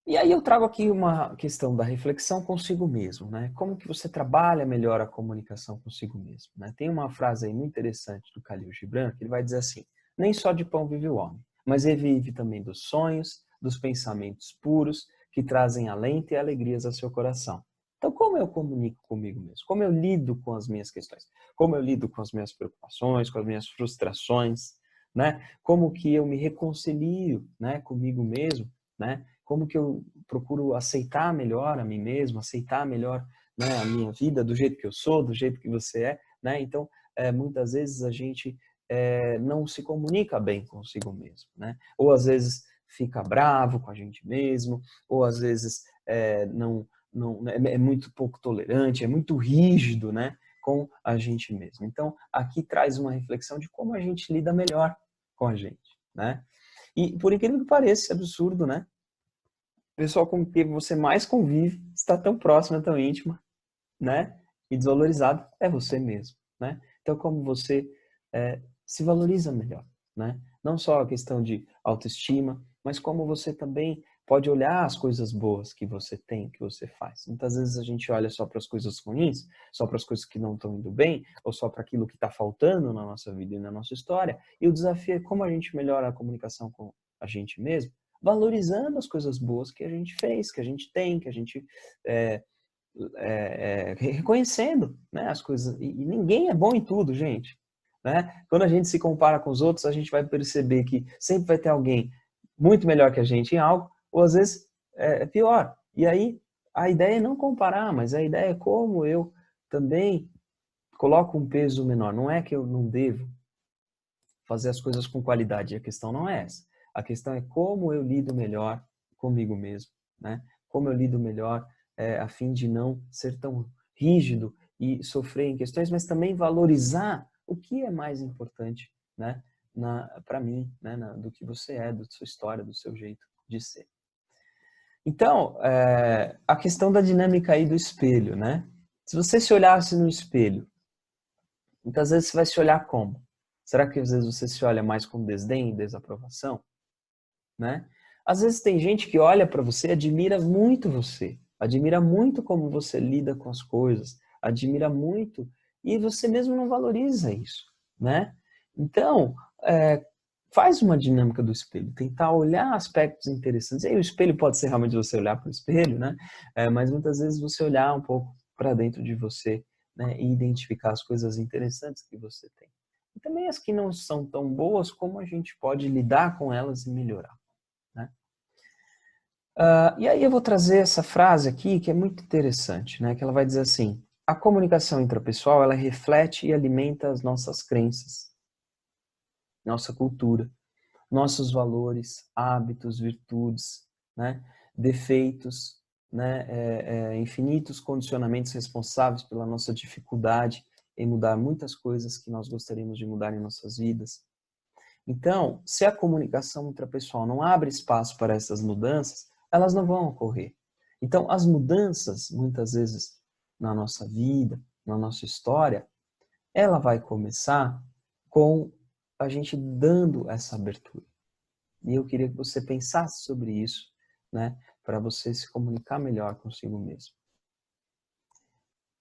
e aí eu trago aqui uma questão da reflexão consigo mesmo, né? Como que você trabalha melhor a comunicação consigo mesmo, né? Tem uma frase aí muito interessante do Khalil Gibran, que ele vai dizer assim: nem só de pão vive o homem, mas ele vive também dos sonhos, dos pensamentos puros, que trazem alento e alegrias ao seu coração. Então, como eu comunico comigo mesmo? Como eu lido com as minhas questões? Como eu lido com as minhas preocupações, com as minhas frustrações, né? Como que eu me reconcilio, né, comigo mesmo, né? Como que eu procuro aceitar melhor a mim mesmo, aceitar melhor, né, a minha vida do jeito que eu sou, do jeito que você é, né? Então, muitas vezes a gente não se comunica bem consigo mesmo, né? Ou às vezes fica bravo com a gente mesmo, ou às vezes é muito pouco tolerante, é muito rígido, né, com a gente mesmo. Então, aqui traz uma reflexão de como a gente lida melhor com a gente, né? E por incrível que pareça, é absurdo, né? O pessoal com quem você mais convive, está tão próxima, tão íntima, né? E desvalorizado é você mesmo, né? Então, como você se valoriza melhor, né? Não só a questão de autoestima, mas como você também pode olhar as coisas boas que você tem, que você faz. Muitas vezes a gente olha só para as coisas ruins, só para as coisas que não estão indo bem, ou só para aquilo que está faltando na nossa vida e na nossa história. E o desafio é como a gente melhora a comunicação com a gente mesmo, valorizando as coisas boas que a gente fez, que a gente tem, que a gente reconhecendo, né, as coisas. E ninguém é bom em tudo, gente. Né? Quando a gente se compara com os outros, a gente vai perceber que sempre vai ter alguém muito melhor que a gente em algo, ou às vezes é pior. E aí a ideia é não comparar, mas a ideia é como eu também coloco um peso menor. Não é que eu não devo fazer as coisas com qualidade, a questão não é essa. A questão é como eu lido melhor comigo mesmo, né? Como eu lido melhor a fim de não ser tão rígido e sofrer em questões, mas também valorizar o que é mais importante, né, para mim, né, do que você é, da sua história, do seu jeito de ser. Então, a questão da dinâmica aí do espelho, né? Se você se olhasse no espelho, muitas vezes você vai se olhar como? Será que às vezes você se olha mais com desdém e desaprovação? Né? Às vezes tem gente que olha para você e admira muito como você lida com as coisas, admira muito e você mesmo não valoriza isso, né? Então, faz uma dinâmica do espelho, tentar olhar aspectos interessantes. E aí o espelho pode ser realmente você olhar para o espelho, né? Mas muitas vezes você olhar um pouco para dentro de você, né? E identificar as coisas interessantes que você tem. E também as que não são tão boas, como a gente pode lidar com elas e melhorar. Né? E aí eu vou trazer essa frase aqui que é muito interessante, né? Que ela vai dizer assim: a comunicação intrapessoal ela reflete e alimenta as nossas crenças, nossa cultura, nossos valores, hábitos, virtudes, né? Defeitos, né? Infinitos condicionamentos responsáveis pela nossa dificuldade em mudar muitas coisas que nós gostaríamos de mudar em nossas vidas. Então, se a comunicação intrapessoal não abre espaço para essas mudanças, elas não vão ocorrer. Então, as mudanças, muitas vezes, na nossa vida, na nossa história, ela vai começar com a gente dando essa abertura. E eu queria que você pensasse sobre isso, né, para você se comunicar melhor consigo mesmo.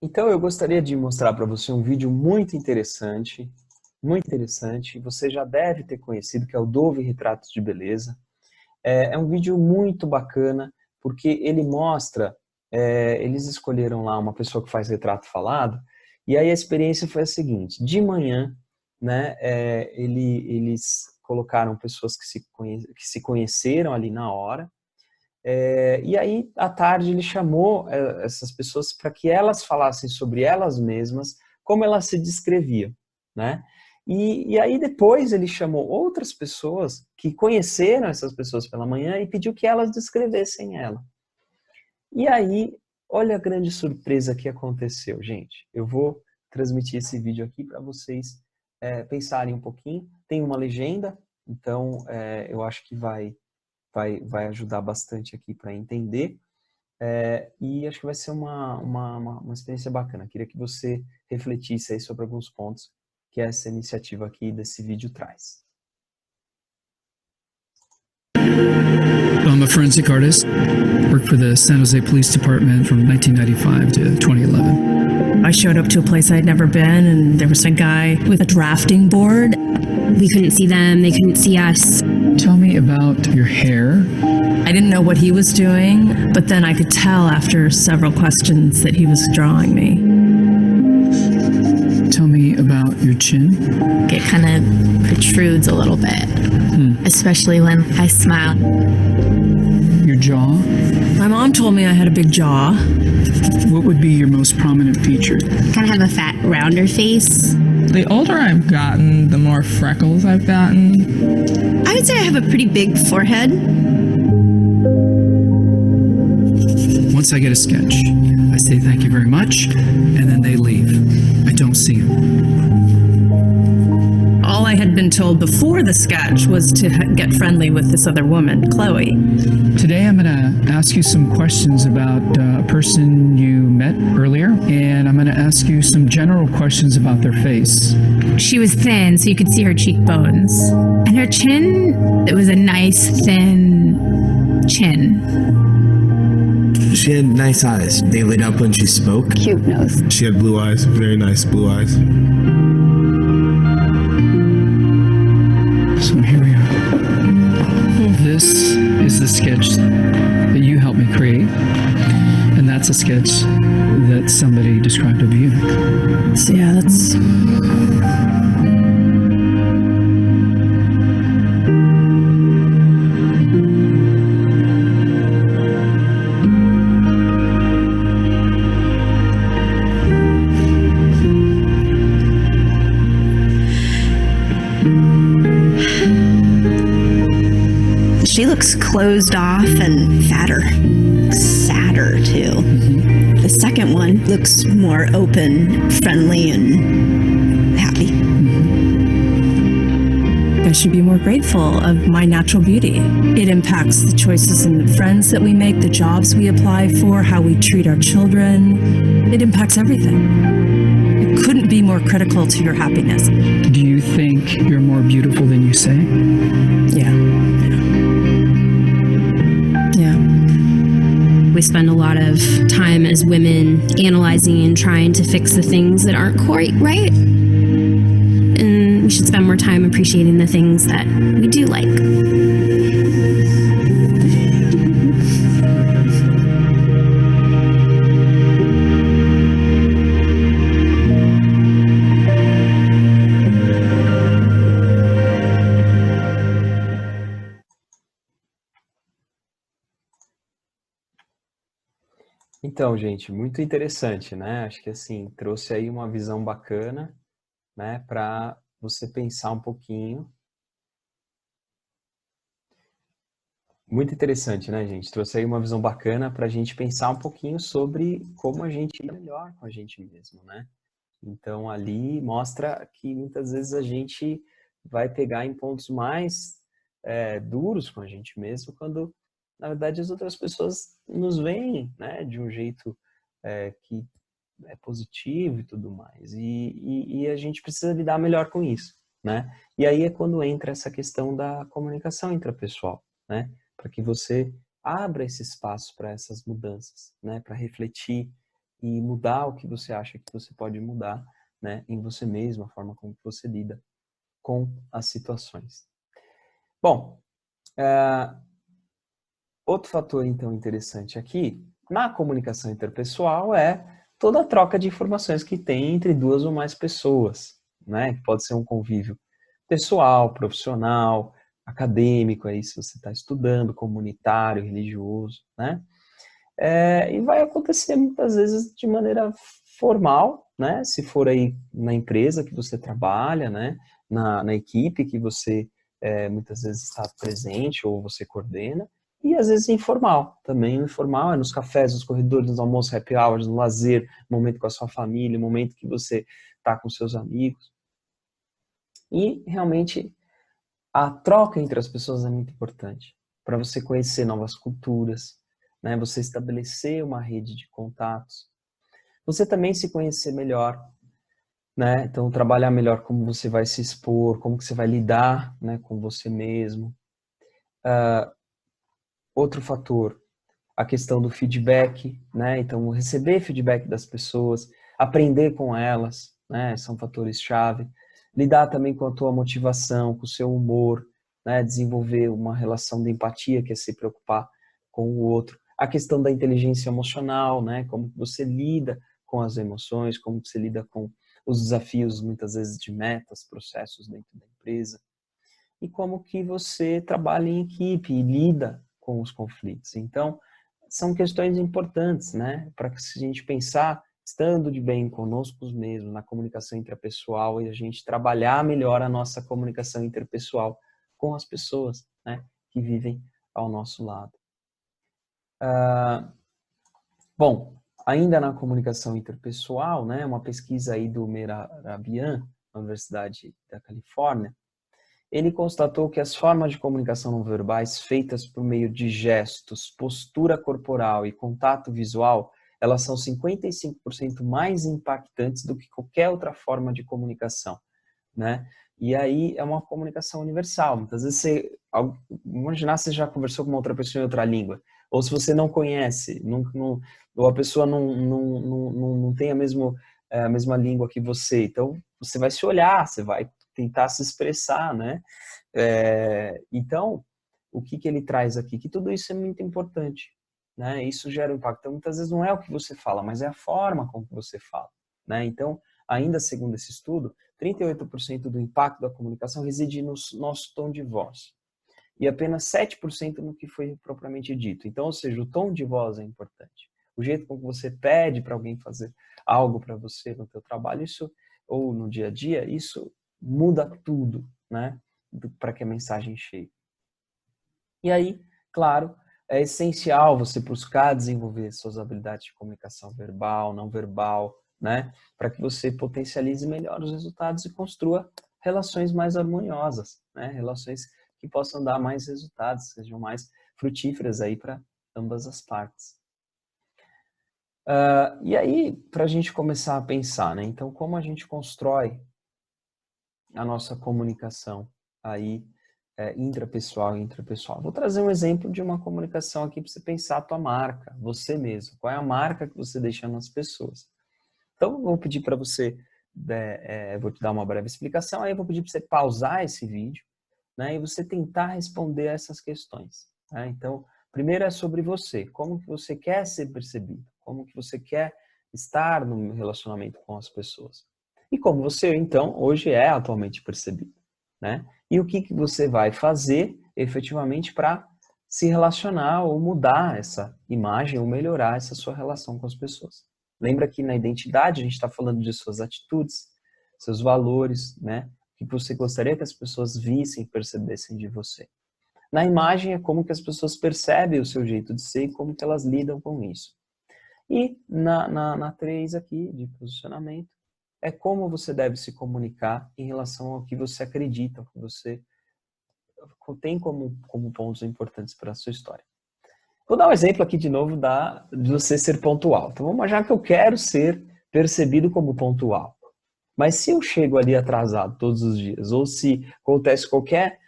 Então, eu gostaria de mostrar para você um vídeo muito interessante, você já deve ter conhecido, que é o Dove Retratos de Beleza. É um vídeo muito bacana, porque ele mostra, eles escolheram lá uma pessoa que faz retrato falado, e aí a experiência foi a seguinte: de manhã, né, eles colocaram pessoas que se conheceram ali na hora, e aí à tarde ele chamou essas pessoas para que elas falassem sobre elas mesmas, como elas se descreviam, né? E aí depois ele chamou outras pessoas que conheceram essas pessoas pela manhã e pediu que elas descrevessem ela. E aí, olha a grande surpresa que aconteceu, gente. Eu vou transmitir esse vídeo aqui para vocês pensarem um pouquinho. Tem uma legenda, então eu acho que vai vai ajudar bastante aqui para entender. E acho que vai ser uma experiência bacana. Queria que você refletisse aí sobre alguns pontos que essa iniciativa aqui desse vídeo traz. I'm a forensic artist. Worked for the San Jose Police Department from 1995 to 2011. I showed up to a place I'd never been, and there was a guy with a drafting board. We couldn't see them, they couldn't see us. Tell me about your hair. I didn't know what he was doing, but then I could tell after several questions that he was drawing me. Tell me about your chin. It kind of protrudes a little bit, especially when I smile. Your jaw. My mom told me I had a big jaw. What would be your most prominent feature? Kind of have a fat, rounder face. The older I've gotten, the more freckles I've gotten. I would say I have a pretty big forehead. Once I get a sketch, I say thank you very much, and then they leave. I don't see them. All I had been told before the sketch was to get friendly with this other woman, Chloe. Today I'm going to ask you some questions about a person you met earlier, and I'm going to ask you some general questions about their face. She was thin, so you could see her cheekbones. And her chin, it was a nice, thin chin. She had nice eyes. They lit up when she spoke. Cute nose. She had blue eyes, very nice blue eyes. So here we are. This is the sketch that you helped me create, and that's a sketch that somebody described of you. So yeah, that's... She looks closed off and fatter. Sadder, too. The second one looks more open, friendly, and happy. I should be more grateful of my natural beauty. It impacts the choices and the friends that we make, the jobs we apply for, how we treat our children. It impacts everything. It couldn't be more critical to your happiness. Do you think you're more beautiful than you say? Yeah. We spend a lot of time as women analyzing and trying to fix the things that aren't quite right. And we should spend more time appreciating the things that we do like. Então, gente, muito interessante, né? Acho que assim, trouxe aí uma visão bacana, né, para você pensar um pouquinho. Muito interessante, né, gente? Trouxe aí uma visão bacana para a gente pensar um pouquinho sobre como a gente ir melhor com a gente mesmo, né? Então, ali mostra que muitas vezes a gente vai pegar em pontos mais duros com a gente mesmo, quando, na verdade, as outras pessoas nos veem, né, de um jeito que é positivo e tudo mais. E a gente precisa lidar melhor com isso, né? E aí é quando entra essa questão da comunicação intrapessoal, né? Para que você abra esse espaço para essas mudanças, né? Para refletir e mudar o que você acha que você pode mudar, né? Em você mesmo, a forma como você lida com as situações. Bom, outro fator, então, interessante aqui, na comunicação interpessoal, é toda a troca de informações que tem entre duas ou mais pessoas, né? Pode ser um convívio pessoal, profissional, acadêmico, aí se você está estudando, comunitário, religioso, né? E vai acontecer muitas vezes de maneira formal, né? Se for aí na empresa que você trabalha, né? Na equipe que você muitas vezes está presente ou você coordena, e às vezes informal, também informal, é nos cafés, nos corredores, nos almoços, happy hours, no lazer, momento com a sua família, momento que você está com seus amigos. E realmente a troca entre as pessoas é muito importante para você conhecer novas culturas, né? Você estabelecer uma rede de contatos. Você também se conhecer melhor, né? Então, trabalhar melhor como você vai se expor, como que você vai lidar, né, com você mesmo. Outro fator, a questão do feedback, né? Então, receber feedback das pessoas, aprender com elas, né? São fatores-chave. Lidar também com a tua motivação, com o seu humor, né? Desenvolver uma relação de empatia, que é se preocupar com o outro. A questão da inteligência emocional, né? Como você lida com as emoções, como você lida com os desafios, muitas vezes, de metas, processos dentro da empresa. E como que você trabalha em equipe e lida com os conflitos. Então, são questões importantes, né? Para que a gente pensar, estando de bem conosco mesmos, na comunicação interpessoal, e a gente trabalhar melhor a nossa comunicação interpessoal com as pessoas, né, que vivem ao nosso lado. Bom, ainda na comunicação interpessoal, né, uma pesquisa aí do Mehrabian, na Universidade da Califórnia, ele constatou que as formas de comunicação não verbais feitas por meio de gestos, postura corporal e contato visual, elas são 55% mais impactantes do que qualquer outra forma de comunicação, né? E aí é uma comunicação universal. Muitas vezes você, imaginar se você já conversou com uma outra pessoa em outra língua, ou se você não conhece, ou a pessoa não tem a mesma língua que você, então você vai se olhar, você vai tentar se expressar, né? Então, o que ele traz aqui? Que tudo isso é muito importante, né? Isso gera um impacto. Então, muitas vezes não é o que você fala, mas é a forma como você fala, né? Então, ainda segundo esse estudo, 38% do impacto da comunicação reside no nosso tom de voz e apenas 7% no que foi propriamente dito. Então, ou seja, o tom de voz é importante. O jeito como você pede para alguém fazer algo para você no teu trabalho, isso, ou no dia a dia, isso muda tudo, né, para que a mensagem chegue. E aí, claro, é essencial você buscar desenvolver suas habilidades de comunicação verbal, não verbal, né, para que você potencialize melhor os resultados e construa relações mais harmoniosas, né, relações que possam dar mais resultados, sejam mais frutíferas aí para ambas as partes. E aí, para a gente começar a pensar, né, então como a gente constrói a nossa comunicação aí intrapessoal e intrapessoal. Vou trazer um exemplo de uma comunicação aqui para você pensar a tua marca, você mesmo. Qual é a marca que você deixa nas pessoas? Então, eu vou pedir para você, vou te dar uma breve explicação, aí eu vou pedir para você pausar esse vídeo, né, e você tentar responder essas questões. Né? Então, primeiro é sobre você, como que você quer ser percebido, como que você quer estar no relacionamento com as pessoas. E como você, então, hoje é atualmente percebido, né? E o que você vai fazer, efetivamente, para se relacionar ou mudar essa imagem ou melhorar essa sua relação com as pessoas. Lembra que na identidade a gente está falando de suas atitudes, seus valores, né? O que você gostaria que as pessoas vissem e percebessem de você. Na imagem é como que as pessoas percebem o seu jeito de ser e como que elas lidam com isso. E na 3 aqui, de posicionamento, é como você deve se comunicar em relação ao que você acredita, o que você tem como pontos importantes para a sua história. Vou dar um exemplo aqui de novo de você ser pontual. Então vamos imaginar que eu quero ser percebido como pontual. Mas se eu chego ali atrasado todos os dias, ou se acontece qualquer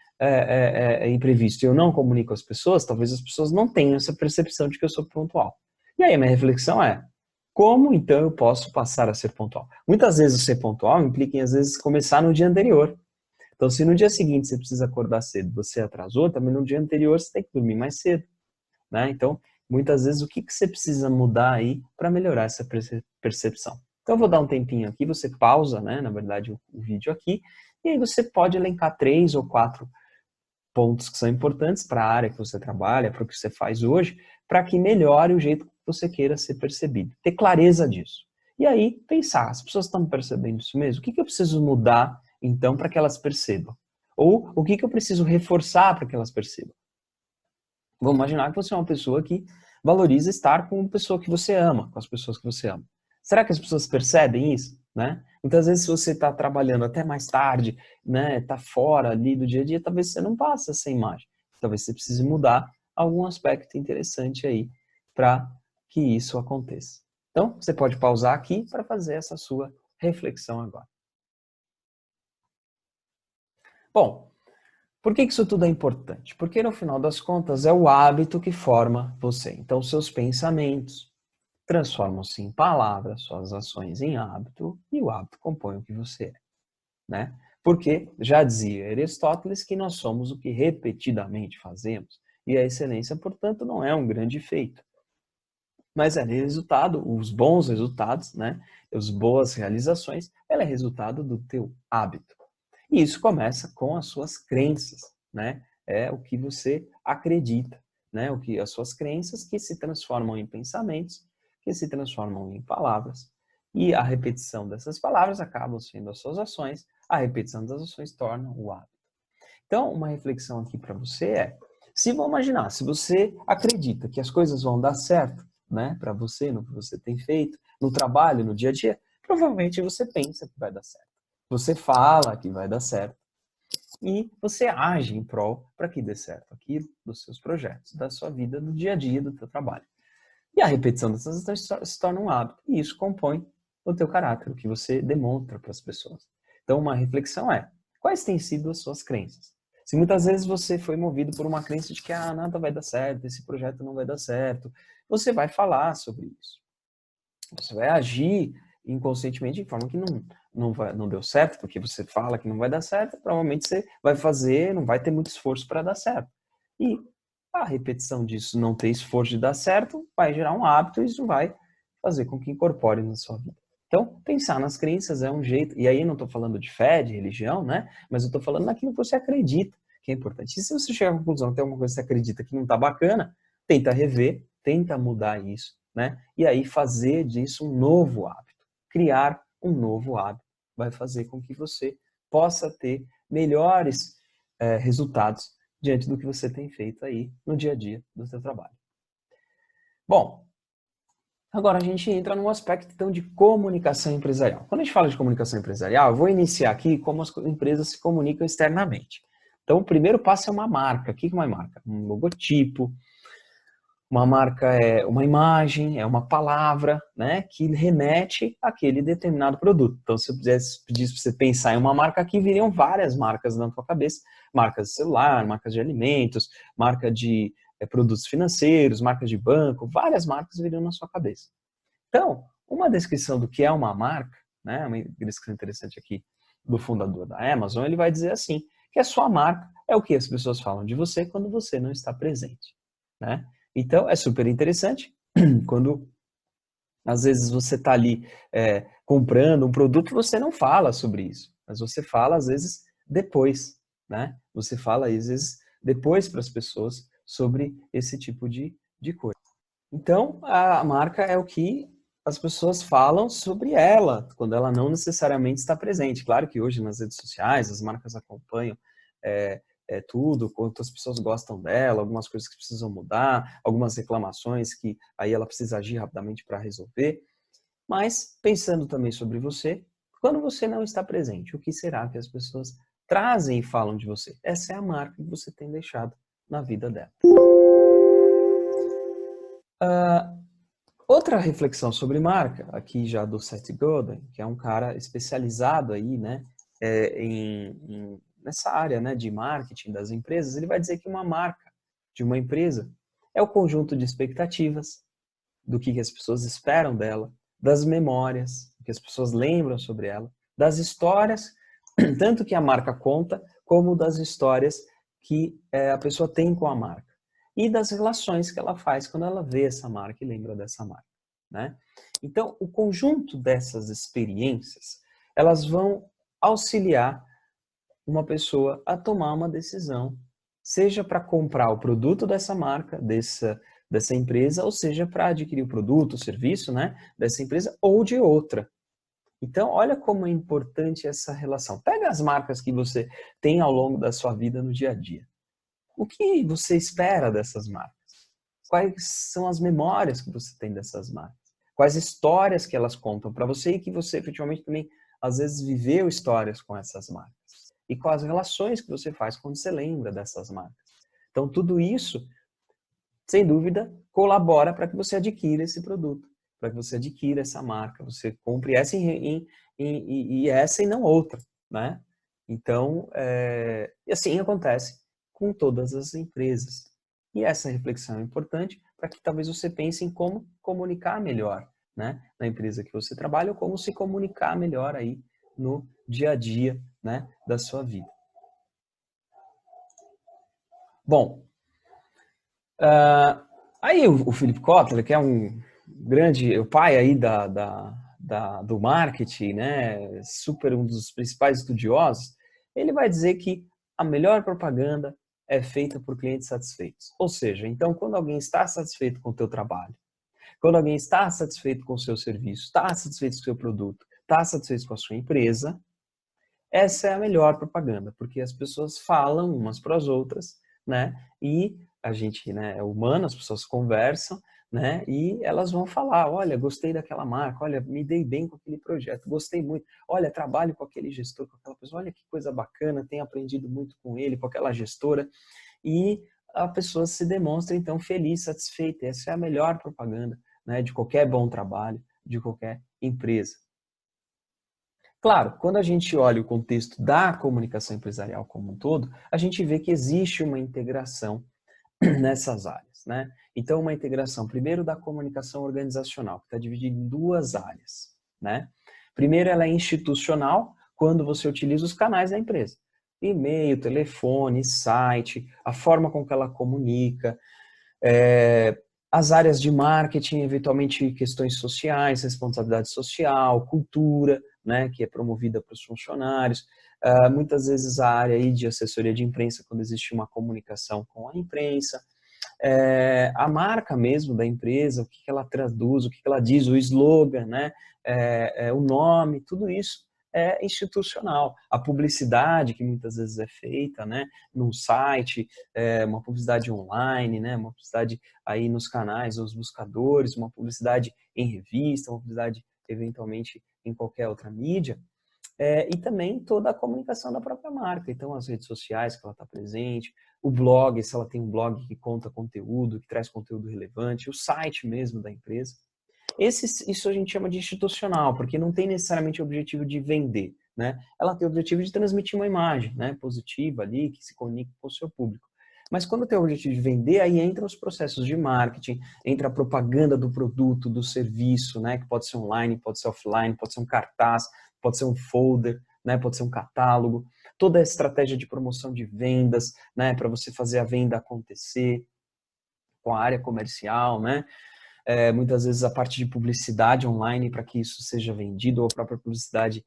imprevisto e eu não comunico às pessoas, talvez as pessoas não tenham essa percepção de que eu sou pontual. E aí a minha reflexão é, como então eu posso passar a ser pontual? Muitas vezes ser pontual implica em, às vezes, começar no dia anterior. Então, se no dia seguinte você precisa acordar cedo, você atrasou, também no dia anterior você tem que dormir mais cedo. Né? Então, muitas vezes, o que você precisa mudar aí para melhorar essa percepção? Então, eu vou dar um tempinho aqui, você pausa, né, na verdade, o vídeo aqui, e aí você pode elencar 3 ou 4 pontos que são importantes para a área que você trabalha, para o que você faz hoje, para que melhore o jeito que você queira ser percebido. Ter clareza disso. E aí, pensar, as pessoas estão percebendo isso mesmo? O que eu preciso mudar, então, para que elas percebam? Ou o que eu preciso reforçar para que elas percebam? Vamos imaginar que você é uma pessoa que valoriza estar com a pessoa que você ama, com as pessoas que você ama. Será que as pessoas percebem isso? Né? Muitas vezes, se você está trabalhando até mais tarde, né, está fora ali do dia a dia, talvez você não passe essa imagem. Talvez você precise mudar algum aspecto interessante aí para que isso aconteça. Então, você pode pausar aqui para fazer essa sua reflexão agora. Bom, por que isso tudo é importante? Porque no final das contas é o hábito que forma você. Então, seus pensamentos transformam-se em palavras, suas ações em hábito, e o hábito compõe o que você é, né? Porque já dizia Aristóteles que nós somos o que repetidamente fazemos, e a excelência, portanto, não é um grande feito. Mas é resultado, os bons resultados, né? As boas realizações, ela é resultado do teu hábito. E isso começa com as suas crenças, né? É o que você acredita, né? O que as suas crenças que se transformam em pensamentos, que se transformam em palavras. E a repetição dessas palavras acabam sendo as suas ações, a repetição das ações torna o hábito. Então, uma reflexão aqui para você é, se vamos imaginar, se você acredita que as coisas vão dar certo, né, para você, no que você tem feito, no trabalho, no dia a dia, provavelmente você pensa que vai dar certo. Você fala que vai dar certo e você age em prol para que dê certo aquilo dos seus projetos, da sua vida, do dia a dia, do teu trabalho. E a repetição dessas ações se torna um hábito e isso compõe o teu caráter, o que você demonstra para as pessoas. Então, uma reflexão é, quais têm sido as suas crenças? Se muitas vezes você foi movido por uma crença de que nada vai dar certo, esse projeto não vai dar certo, você vai falar sobre isso. Você vai agir inconscientemente de forma que não deu certo, porque você fala que não vai dar certo, provavelmente você vai fazer, não vai ter muito esforço para dar certo. E a repetição disso, não ter esforço de dar certo, vai gerar um hábito e isso vai fazer com que incorpore na sua vida. Então, pensar nas crenças é um jeito, e aí não estou falando de fé, de religião, né? Mas eu estou falando naquilo que você acredita, que é importante. E se você chegar à conclusão que tem alguma coisa que você acredita que não está bacana, tenta rever, tenta mudar isso, né? E aí fazer disso um novo hábito. Criar um novo hábito vai fazer com que você possa ter melhores resultados diante do que você tem feito aí no dia a dia do seu trabalho. Bom, agora a gente entra num aspecto então de comunicação empresarial. Quando a gente fala de comunicação empresarial, eu vou iniciar aqui como as empresas se comunicam externamente. Então, o primeiro passo é uma marca. O que é uma marca? Um logotipo. Uma marca é uma imagem, é uma palavra, né, que remete àquele determinado produto. Então, se eu pedisse para você pensar em uma marca aqui, viriam várias marcas na tua cabeça. Marcas de celular, marcas de alimentos, marca de produtos financeiros, marcas de banco, várias marcas viriam na sua cabeça. Então, uma descrição do que é uma marca, né, uma descrição interessante aqui do fundador da Amazon, ele vai dizer assim, que a sua marca é o que as pessoas falam de você quando você não está presente, né? Então, é super interessante quando, às vezes, você está ali comprando um produto, você não fala sobre isso, mas você fala, às vezes, depois, né? Você fala, às vezes, depois para as pessoas sobre esse tipo de coisa. Então, a marca é o que as pessoas falam sobre ela, quando ela não necessariamente está presente. Claro que hoje, nas redes sociais, as marcas acompanham tudo, quanto as pessoas gostam dela, algumas coisas que precisam mudar, algumas reclamações que aí ela precisa agir rapidamente para resolver. Mas, pensando também sobre você, quando você não está presente, o que será que as pessoas trazem e falam de você? Essa é a marca que você tem deixado na vida dela. Outra reflexão sobre marca, aqui já do Seth Godin, que é um cara especializado aí, né, nessa área, né, de marketing das empresas, ele vai dizer que uma marca de uma empresa é o conjunto de expectativas, do que as pessoas esperam dela, das memórias, que as pessoas lembram sobre ela, das histórias, tanto que a marca conta, como das histórias que a pessoa tem com a marca. E das relações que ela faz quando ela vê essa marca e lembra dessa marca, né? Então, o conjunto dessas experiências, elas vão auxiliar uma pessoa a tomar uma decisão, seja para comprar o produto dessa marca, dessa empresa, ou seja para adquirir o produto, o serviço, né, dessa empresa ou de outra. Então, olha como é importante essa relação. Pega as marcas que você tem ao longo da sua vida no dia a dia. O que você espera dessas marcas? Quais são as memórias que você tem dessas marcas? Quais histórias que elas contam para você e que você efetivamente também, às vezes, viveu histórias com essas marcas? E quais relações que você faz quando você lembra dessas marcas? Então, tudo isso, sem dúvida, colabora para que você adquira esse produto, para que você adquira essa marca, você compre essa e essa e não outra, né? Então, e assim acontece com todas as empresas. E essa reflexão é importante para que talvez você pense em como comunicar melhor, né, na empresa que você trabalha, ou como se comunicar melhor aí no dia a dia, né, da sua vida. Bom, aí o Philip Kotler, que é o pai aí do marketing, né, super um dos principais estudiosos, ele vai dizer que a melhor propaganda é feita por clientes satisfeitos. Ou seja, então quando alguém está satisfeito com o teu trabalho, quando alguém está satisfeito com o seu serviço, está satisfeito com o seu produto, está satisfeito com a sua empresa, essa é a melhor propaganda, porque as pessoas falam umas para as outras, né? E a gente, né, é humano, as pessoas conversam, né? E elas vão falar, olha, gostei daquela marca, olha, me dei bem com aquele projeto, gostei muito, olha, trabalho com aquele gestor, com aquela pessoa, olha que coisa bacana, tenho aprendido muito com ele, com aquela gestora. E a pessoa se demonstra, então, feliz, satisfeita. Essa é a melhor propaganda, né, de qualquer bom trabalho, de qualquer empresa. Claro, quando a gente olha o contexto da comunicação empresarial como um todo, a gente vê que existe uma integração nessas áreas, né? Então, uma integração, primeiro, da comunicação organizacional, que está dividida em duas áreas, né? Primeiro, ela é institucional, quando você utiliza os canais da empresa. E-mail, telefone, site, a forma com que ela comunica, as áreas de marketing, eventualmente questões sociais, responsabilidade social, cultura, né, que é promovida para os funcionários. Muitas vezes a área aí de assessoria de imprensa, quando existe uma comunicação com a imprensa. A marca mesmo da empresa, o que ela traduz, o que ela diz, o slogan, né, o nome, tudo isso é institucional. A publicidade que muitas vezes é feita, né, num site, uma publicidade online, né, uma publicidade aí nos canais, nos buscadores, uma publicidade em revista, uma publicidade eventualmente em qualquer outra mídia, e também toda a comunicação da própria marca. Então, as redes sociais que ela está presente, o blog, se ela tem um blog que conta conteúdo, que traz conteúdo relevante, o site mesmo da empresa. Isso a gente chama de institucional, porque não tem necessariamente o objetivo de vender, né? Ela tem o objetivo de transmitir uma imagem, né, positiva ali, que se comunique com o seu público. Mas quando tem o objetivo de vender, aí entram os processos de marketing, entra a propaganda do produto, do serviço, né, que pode ser online, pode ser offline, pode ser um cartaz, pode ser um folder, né, pode ser um catálogo. Toda a estratégia de promoção de vendas, né, para você fazer a venda acontecer com a área comercial, né? Muitas vezes a parte de publicidade online para que isso seja vendido, ou a própria publicidade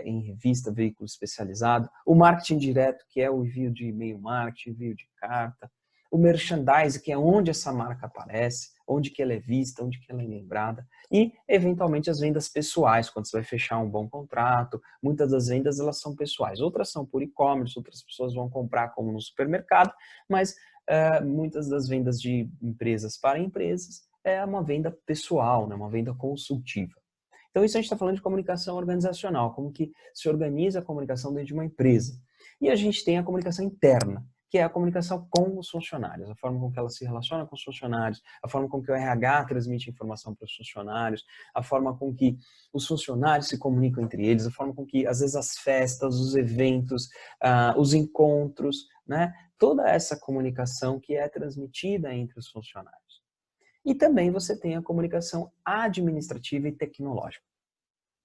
em revista, veículo especializado. O marketing direto, que é o envio de e-mail marketing, envio de carta. O merchandising, que é onde essa marca aparece, onde que ela é vista, onde que ela é lembrada. E, eventualmente, as vendas pessoais, quando você vai fechar um bom contrato. Muitas das vendas, elas são pessoais. Outras são por e-commerce, outras pessoas vão comprar como no supermercado, mas muitas das vendas de empresas para empresas é uma venda pessoal, né? Uma venda consultiva. Então, isso a gente está falando de comunicação organizacional, como que se organiza a comunicação dentro de uma empresa. E a gente tem a comunicação interna, que é a comunicação com os funcionários, a forma com que ela se relaciona com os funcionários, a forma com que o RH transmite informação para os funcionários, a forma com que os funcionários se comunicam entre eles, a forma com que, às vezes, as festas, os eventos, os encontros, né? Toda essa comunicação que é transmitida entre os funcionários. E também você tem a comunicação administrativa e tecnológica.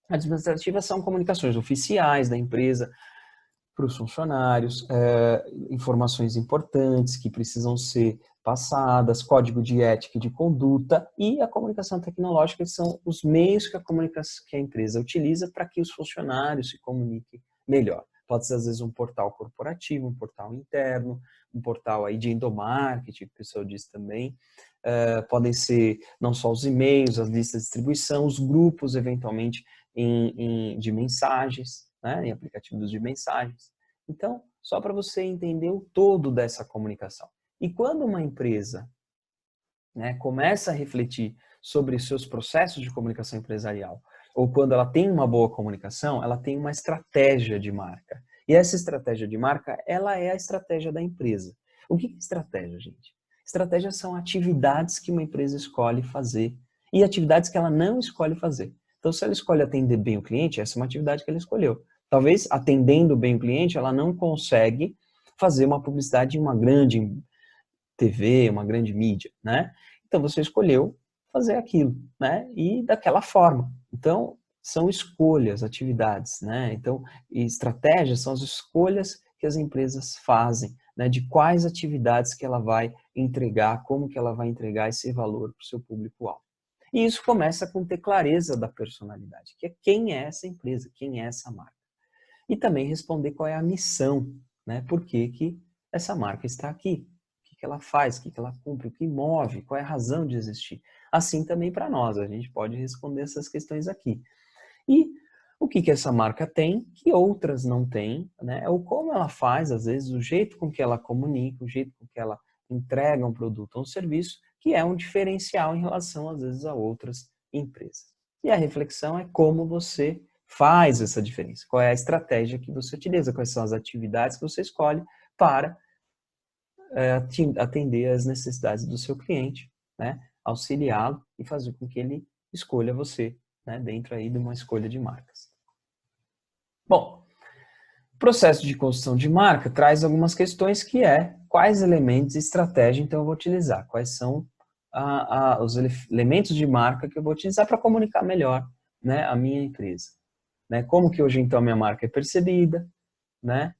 Administrativa são comunicações oficiais da empresa para os funcionários, informações importantes que precisam ser passadas, código de ética e de conduta, e a comunicação tecnológica, que são os meios que a empresa utiliza para que os funcionários se comuniquem melhor. Pode ser, às vezes, um portal corporativo, um portal interno, um portal aí de endomarketing, que o pessoal diz também. Podem ser não só os e-mails, as listas de distribuição, os grupos, eventualmente, de mensagens, né, em aplicativos de mensagens. Então, só para você entender o todo dessa comunicação. E quando uma empresa, né, começa a refletir sobre os seus processos de comunicação empresarial, ou quando ela tem uma boa comunicação, ela tem uma estratégia de marca. E essa estratégia de marca, ela é a estratégia da empresa. O que é estratégia, gente? Estratégia são atividades que uma empresa escolhe fazer e atividades que ela não escolhe fazer. Então, se ela escolhe atender bem o cliente, essa é uma atividade que ela escolheu. Talvez, atendendo bem o cliente, ela não consegue fazer uma publicidade em uma grande TV, uma grande mídia, né? Então, você escolheu fazer aquilo, né? E daquela forma. Então, são escolhas, atividades, né? Então, estratégias são as escolhas que as empresas fazem, né? De quais atividades que ela vai entregar, como que ela vai entregar esse valor para o seu público-alvo. E isso começa com ter clareza da personalidade, que é quem é essa empresa, quem é essa marca. E também responder qual é a missão, né? Por que essa marca está aqui? O que ela faz? O que ela cumpre? O que move? Qual é a razão de existir? Assim também para nós, a gente pode responder essas questões aqui. E o que essa marca tem que outras não têm, né? Ou como ela faz, às vezes, o jeito com que ela comunica, o jeito com que ela entrega um produto ou um serviço, que é um diferencial em relação, às vezes, a outras empresas. E a reflexão é como você faz essa diferença, qual é a estratégia que você utiliza, quais são as atividades que você escolhe para atender às necessidades do seu cliente, né? Auxiliá-lo e fazer com que ele escolha você, né? Dentro aí de uma escolha de marcas. Bom, o processo de construção de marca traz algumas questões que é quais elementos de estratégia então eu vou utilizar, quais são os elementos de marca que eu vou utilizar para comunicar melhor, né, a minha empresa. Né? Como que hoje então a minha marca é percebida, né?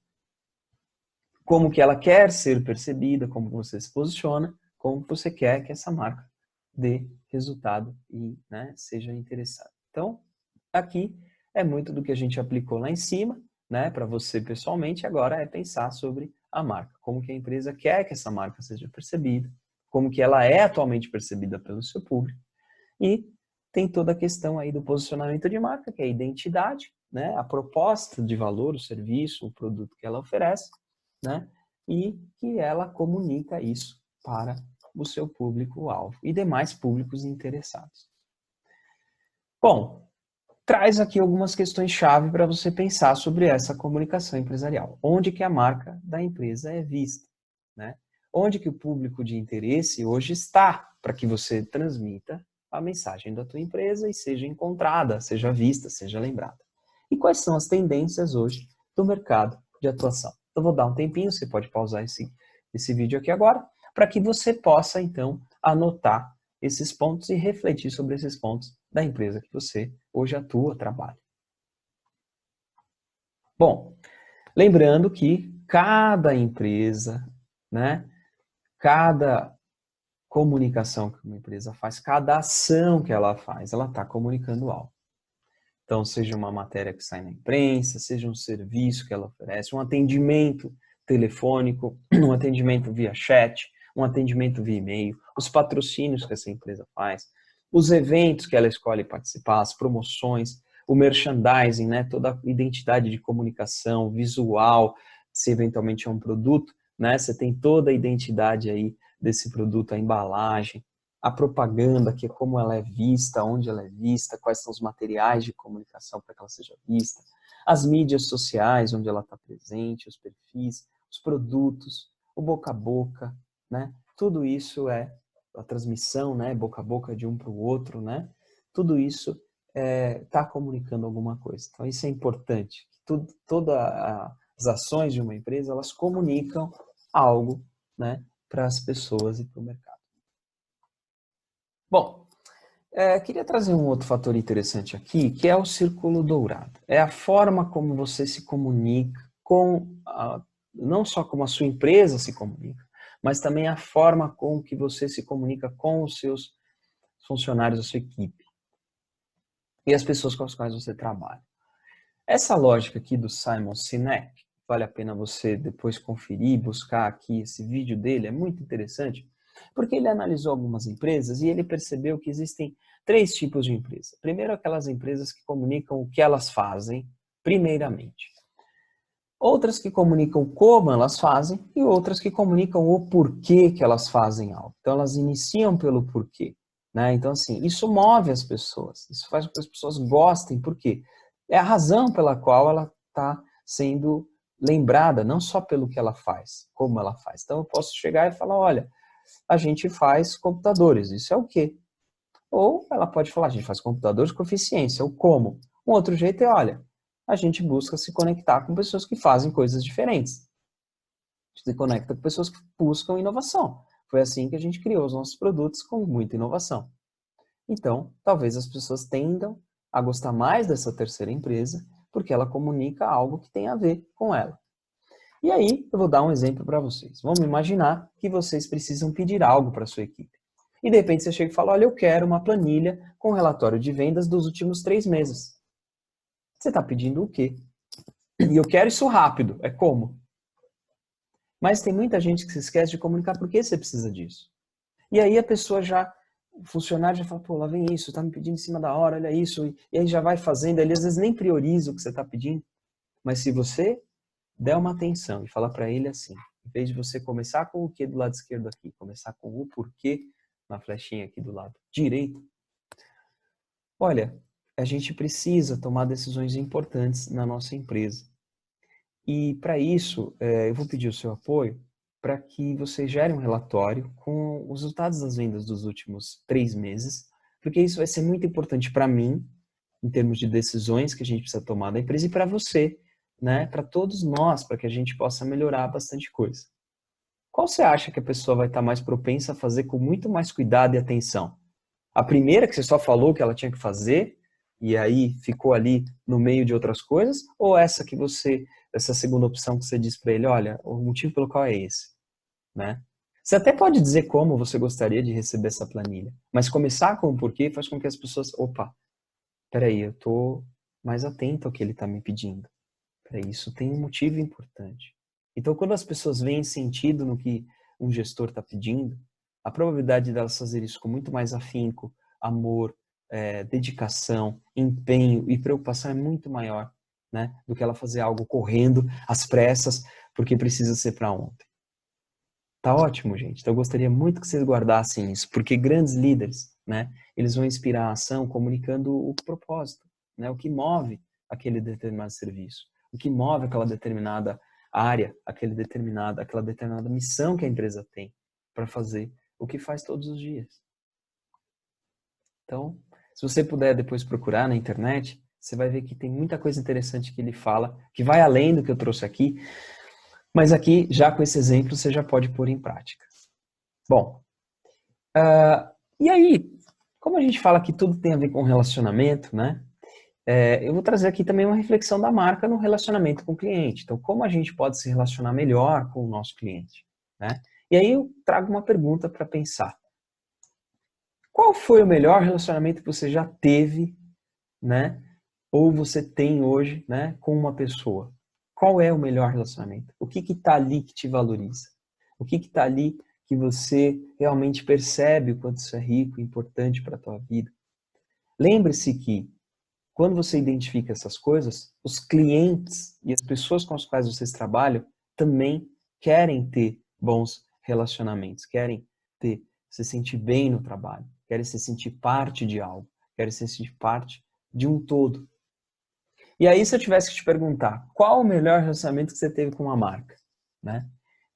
Como que ela quer ser percebida, como você se posiciona, como você quer que essa marca dê resultado e, né, seja interessada. Então, aqui é muito do que a gente aplicou lá em cima, né, para você pessoalmente, agora é pensar sobre a marca, como que a empresa quer que essa marca seja percebida, como que ela é atualmente percebida pelo seu público, e tem toda a questão aí do posicionamento de marca, que é a identidade, né, a proposta de valor, o serviço, o produto que ela oferece, né, e que ela comunica isso para o seu público-alvo e demais públicos interessados. Bom, traz aqui algumas questões-chave para você pensar sobre essa comunicação empresarial. Onde que a marca da empresa é vista, né? Onde que o público de interesse hoje está para que você transmita a mensagem da tua empresa e seja encontrada, seja vista, seja lembrada. E quais são as tendências hoje do mercado de atuação? Eu vou dar um tempinho, você pode pausar esse vídeo aqui agora, para que você possa, então, anotar esses pontos e refletir sobre esses pontos da empresa que você hoje atua, trabalha. Bom, lembrando que cada empresa, né, cada comunicação que uma empresa faz, cada ação que ela faz, ela está comunicando algo. Então, seja uma matéria que sai na imprensa, seja um serviço que ela oferece, um atendimento telefônico, um atendimento via chat, um atendimento via e-mail, os patrocínios que essa empresa faz, os eventos que ela escolhe participar, as promoções, o merchandising, né, toda a identidade de comunicação, visual, se eventualmente é um produto, né, você tem toda a identidade aí desse produto, a embalagem, a propaganda, que é como ela é vista, onde ela é vista, quais são os materiais de comunicação para que ela seja vista, as mídias sociais, onde ela está presente, os perfis, os produtos, o boca a boca, né? Tudo isso é a transmissão, né? Boca a boca de um para o outro, né? Tudo isso está comunicando alguma coisa. Então isso é importante. Todas as ações de uma empresa, elas comunicam algo, né? Para as pessoas e para o mercado. Bom, queria trazer um outro fator interessante aqui, que é o círculo dourado. É a forma como você se comunica não só como a sua empresa se comunica, mas também a forma com que você se comunica com os seus funcionários, a sua equipe e as pessoas com as quais você trabalha. Essa lógica aqui do Simon Sinek, vale a pena você depois conferir, buscar aqui esse vídeo dele, é muito interessante, porque ele analisou algumas empresas e ele percebeu que existem 3 tipos de empresa. Primeiro, aquelas empresas que comunicam o que elas fazem, primeiramente. Outras que comunicam como elas fazem e outras que comunicam o porquê que elas fazem algo. Então, elas iniciam pelo porquê, né? Então, assim, isso move as pessoas, isso faz com que as pessoas gostem, por quê? É a razão pela qual ela está sendo lembrada não só pelo que ela faz, como ela faz. Então eu posso chegar e falar, olha, a gente faz computadores, isso é o quê? Ou ela pode falar, a gente faz computadores com eficiência, ou como? Um outro jeito é, olha, a gente busca se conectar com pessoas que fazem coisas diferentes. A gente se conecta com pessoas que buscam inovação. Foi assim que a gente criou os nossos produtos com muita inovação. Então, talvez as pessoas tendam a gostar mais dessa terceira empresa, porque ela comunica algo que tem a ver com ela. E aí, eu vou dar um exemplo para vocês. Vamos imaginar que vocês precisam pedir algo para a sua equipe. E de repente você chega e fala, olha, eu quero uma planilha com relatório de vendas dos últimos 3 meses. Você está pedindo o quê? E eu quero isso rápido. É como? Mas tem muita gente que se esquece de comunicar por que você precisa disso. E aí a pessoa já, o funcionário já fala, pô, lá vem isso, tá me pedindo em cima da hora, olha isso. E aí já vai fazendo, ele às vezes nem prioriza o que você está pedindo. Mas se você der uma atenção e falar para ele assim, em vez de você começar com o que do lado esquerdo aqui, começar com o porquê na flechinha aqui do lado direito, olha, a gente precisa tomar decisões importantes na nossa empresa. E para isso, eu vou pedir o seu apoio para que você gere um relatório com os resultados das vendas dos últimos 3 meses, porque isso vai ser muito importante para mim, em termos de decisões que a gente precisa tomar da empresa, e para você, né, para todos nós, para que a gente possa melhorar bastante coisa. Qual você acha que a pessoa vai estar mais propensa a fazer com muito mais cuidado e atenção? A primeira que você só falou que ela tinha que fazer, e aí ficou ali no meio de outras coisas, ou essa segunda opção que você diz para ele, olha, o motivo pelo qual é esse, né? Você até pode dizer como você gostaria de receber essa planilha, mas começar com o porquê faz com que as pessoas, opa, peraí, eu tô mais atento ao que ele está me pedindo. Peraí, isso tem um motivo importante. Então, quando as pessoas veem sentido no que um gestor está pedindo, a probabilidade delas fazer isso com muito mais afinco, amor, dedicação, empenho e preocupação é muito maior, né, do que ela fazer algo correndo, às pressas, porque precisa ser para ontem. Tá ótimo, gente. Então eu gostaria muito que vocês guardassem isso, porque grandes líderes, né, eles vão inspirar a ação comunicando o propósito, né, o que move aquele determinado serviço, o que move aquela determinada área, aquela determinada missão que a empresa tem para fazer o que faz todos os dias. Então, se você puder depois procurar na internet, você vai ver que tem muita coisa interessante que ele fala, que vai além do que eu trouxe aqui, mas aqui, já com esse exemplo, você já pode pôr em prática. Bom, e aí, como a gente fala que tudo tem a ver com relacionamento, né? Eu vou trazer aqui também uma reflexão da marca no relacionamento com o cliente. Então, como a gente pode se relacionar melhor com o nosso cliente, né? E aí eu trago uma pergunta para pensar. Qual foi o melhor relacionamento que você já teve, né? Ou você tem hoje, né, com uma pessoa? Qual é o melhor relacionamento? O que está ali que te valoriza? O que está ali que você realmente percebe o quanto isso é rico e importante para a tua vida? Lembre-se que quando você identifica essas coisas, os clientes e as pessoas com as quais vocês trabalham também querem ter bons relacionamentos, querem se sentir bem no trabalho, querem se sentir parte de algo, querem se sentir parte de um todo. E aí, se eu tivesse que te perguntar, qual o melhor relacionamento que você teve com uma marca, né?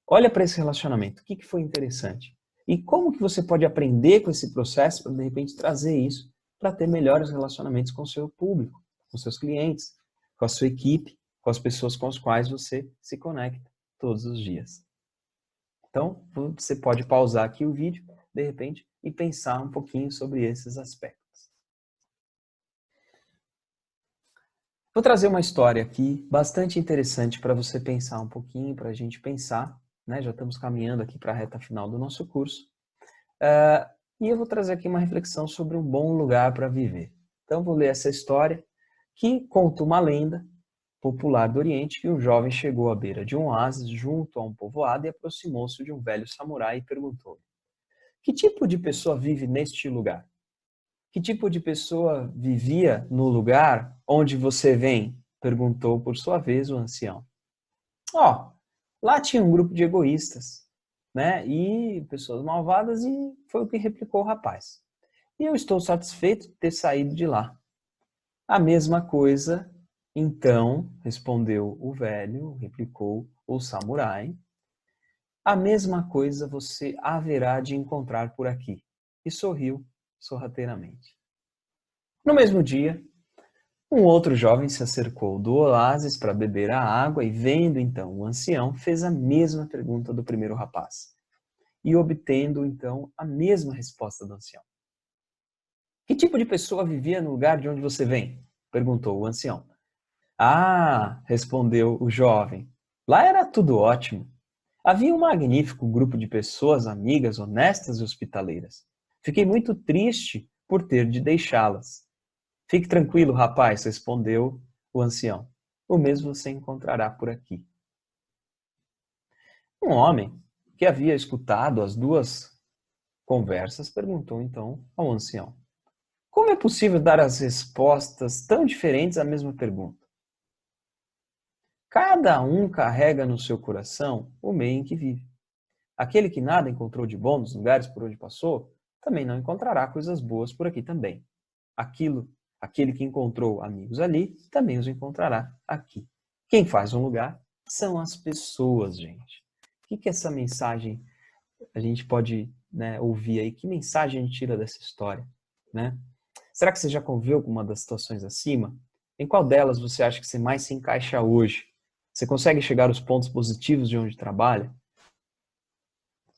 Olha para esse relacionamento, o que foi interessante? E como que você pode aprender com esse processo para, de repente, trazer isso para ter melhores relacionamentos com o seu público, com seus clientes, com a sua equipe, com as pessoas com as quais você se conecta todos os dias. Então, você pode pausar aqui o vídeo, de repente, e pensar um pouquinho sobre esses aspectos. Vou trazer uma história aqui bastante interessante para você pensar um pouquinho, para a gente pensar, né? Já estamos caminhando aqui para a reta final do nosso curso. E eu vou trazer aqui uma reflexão sobre um bom lugar para viver. Então, vou ler essa história que conta uma lenda popular do Oriente que um jovem chegou à beira de um oásis junto a um povoado e aproximou-se de um velho samurai e perguntou: que tipo de pessoa vive neste lugar? Que tipo de pessoa vivia no lugar onde você vem? Perguntou por sua vez o ancião. Lá tinha um grupo de egoístas, né? E pessoas malvadas, e foi o que replicou o rapaz. E eu estou satisfeito de ter saído de lá. A mesma coisa Então, respondeu o velho, replicou o samurai, a mesma coisa você haverá de encontrar por aqui. E sorriu sorrateiramente. No mesmo dia, um outro jovem se acercou do oásis para beber a água e, vendo então o ancião, fez a mesma pergunta do primeiro rapaz. E obtendo então a mesma resposta do ancião. Que tipo de pessoa vivia no lugar de onde você vem? Perguntou o ancião. Ah, respondeu o jovem, lá era tudo ótimo. Havia um magnífico grupo de pessoas amigas, honestas e hospitaleiras. Fiquei muito triste por ter de deixá-las. Fique tranquilo, rapaz, respondeu o ancião. O mesmo você encontrará por aqui. Um homem que havia escutado as duas conversas perguntou então ao ancião: como é possível dar as respostas tão diferentes à mesma pergunta? Cada um carrega no seu coração o meio em que vive. Aquele que nada encontrou de bom nos lugares por onde passou, também não encontrará coisas boas por aqui também. Aquele que encontrou amigos ali, também os encontrará aqui. Quem faz um lugar são as pessoas, gente. O que essa mensagem a gente pode, né, ouvir aí? Que mensagem a gente tira dessa história, né? Será que você já conviveu com uma das situações acima? Em qual delas você acha que você mais se encaixa hoje? Você consegue chegar aos pontos positivos de onde trabalha?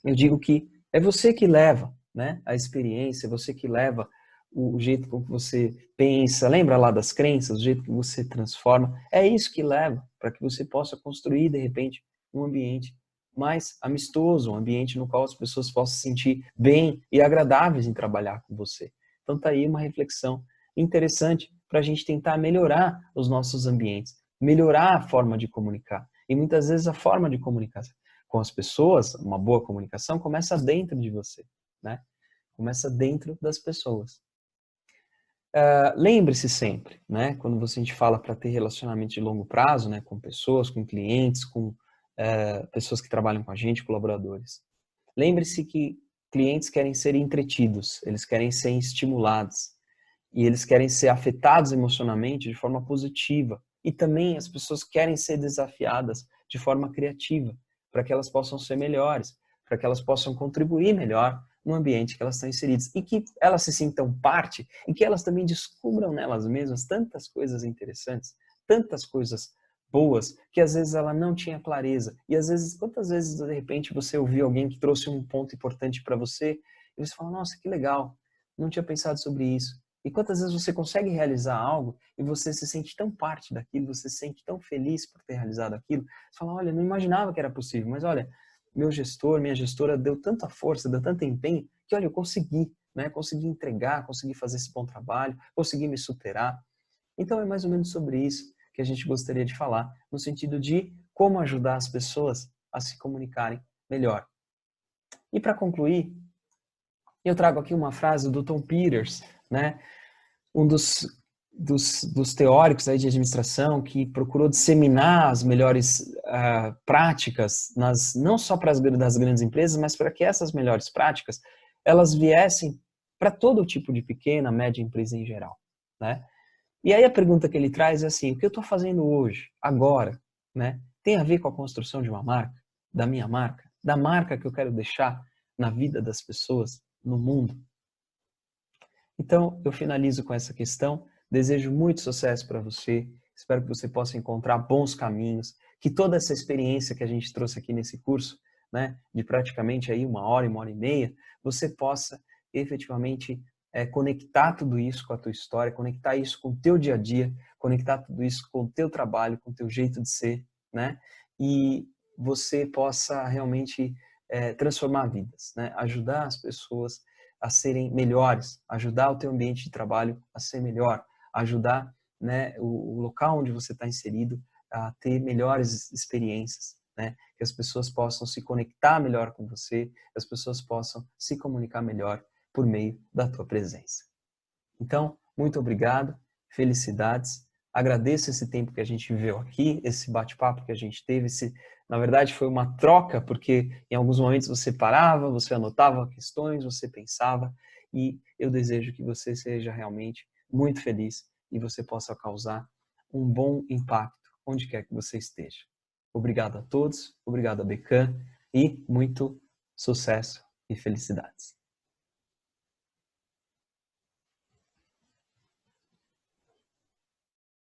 Eu digo que é você que leva, né, a experiência, é você que leva o jeito como você pensa, lembra lá das crenças, o jeito que você transforma, é isso que leva para que você possa construir, de repente, um ambiente mais amistoso, um ambiente no qual as pessoas possam se sentir bem e agradáveis em trabalhar com você. Então tá aí uma reflexão interessante para a gente tentar melhorar os nossos ambientes, melhorar a forma de comunicar. E muitas vezes a forma de comunicar com as pessoas, uma boa comunicação, começa dentro de você, né? Começa dentro das pessoas. Lembre-se sempre, né? Quando a gente fala para ter relacionamento de longo prazo, né, com pessoas, com clientes, com pessoas que trabalham com a gente, colaboradores. Lembre-se que clientes querem ser entretidos, eles querem ser estimulados e eles querem ser afetados emocionalmente de forma positiva. E também as pessoas querem ser desafiadas de forma criativa, para que elas possam ser melhores, para que elas possam contribuir melhor no ambiente que elas estão inseridas e que elas se sintam parte e que elas também descubram nelas mesmas tantas coisas interessantes, tantas coisas boas, que às vezes ela não tinha clareza. E às vezes, quantas vezes de repente você ouviu alguém que trouxe um ponto importante para você e você fala, nossa, que legal, não tinha pensado sobre isso. E quantas vezes você consegue realizar algo e você se sente tão parte daquilo, você se sente tão feliz por ter realizado aquilo, você fala, olha, não imaginava que era possível, mas olha, meu gestor, minha gestora deu tanta força, deu tanto empenho, que olha, eu consegui, né? Consegui entregar, consegui fazer esse bom trabalho, consegui me superar. Então é mais ou menos sobre isso que a gente gostaria de falar, no sentido de como ajudar as pessoas a se comunicarem melhor. E para concluir, eu trago aqui uma frase do Tom Peters, né? Um dos teóricos aí de administração que procurou disseminar as melhores práticas, não só para das grandes empresas, mas para que essas melhores práticas elas viessem para todo tipo de pequena, média empresa em geral, né? E aí a pergunta que ele traz é assim, o que eu estou fazendo hoje, agora, né? Tem a ver com a construção de uma marca, da minha marca, da marca que eu quero deixar na vida das pessoas, no mundo? Então, eu finalizo com essa questão. Desejo muito sucesso para você. Espero que você possa encontrar bons caminhos. Que toda essa experiência que a gente trouxe aqui nesse curso, né, de praticamente aí 1 hora e meia, você possa efetivamente conectar tudo isso com a tua história, conectar isso com o teu dia a dia, conectar tudo isso com o teu trabalho, com o teu jeito de ser, né? E você possa realmente transformar vidas, né? Ajudar as pessoas a serem melhores, ajudar o teu ambiente de trabalho a ser melhor, ajudar, né, o local onde você está inserido a ter melhores experiências, né, que as pessoas possam se conectar melhor com você, que as pessoas possam se comunicar melhor por meio da tua presença. Então, muito obrigado, felicidades, agradeço esse tempo que a gente viveu aqui, esse bate-papo que a gente teve, na verdade foi uma troca, porque em alguns momentos você parava, você anotava questões, você pensava, e eu desejo que você seja realmente muito feliz e você possa causar um bom impacto onde quer que você esteja. Obrigado a todos, obrigado a Becan e muito sucesso e felicidades.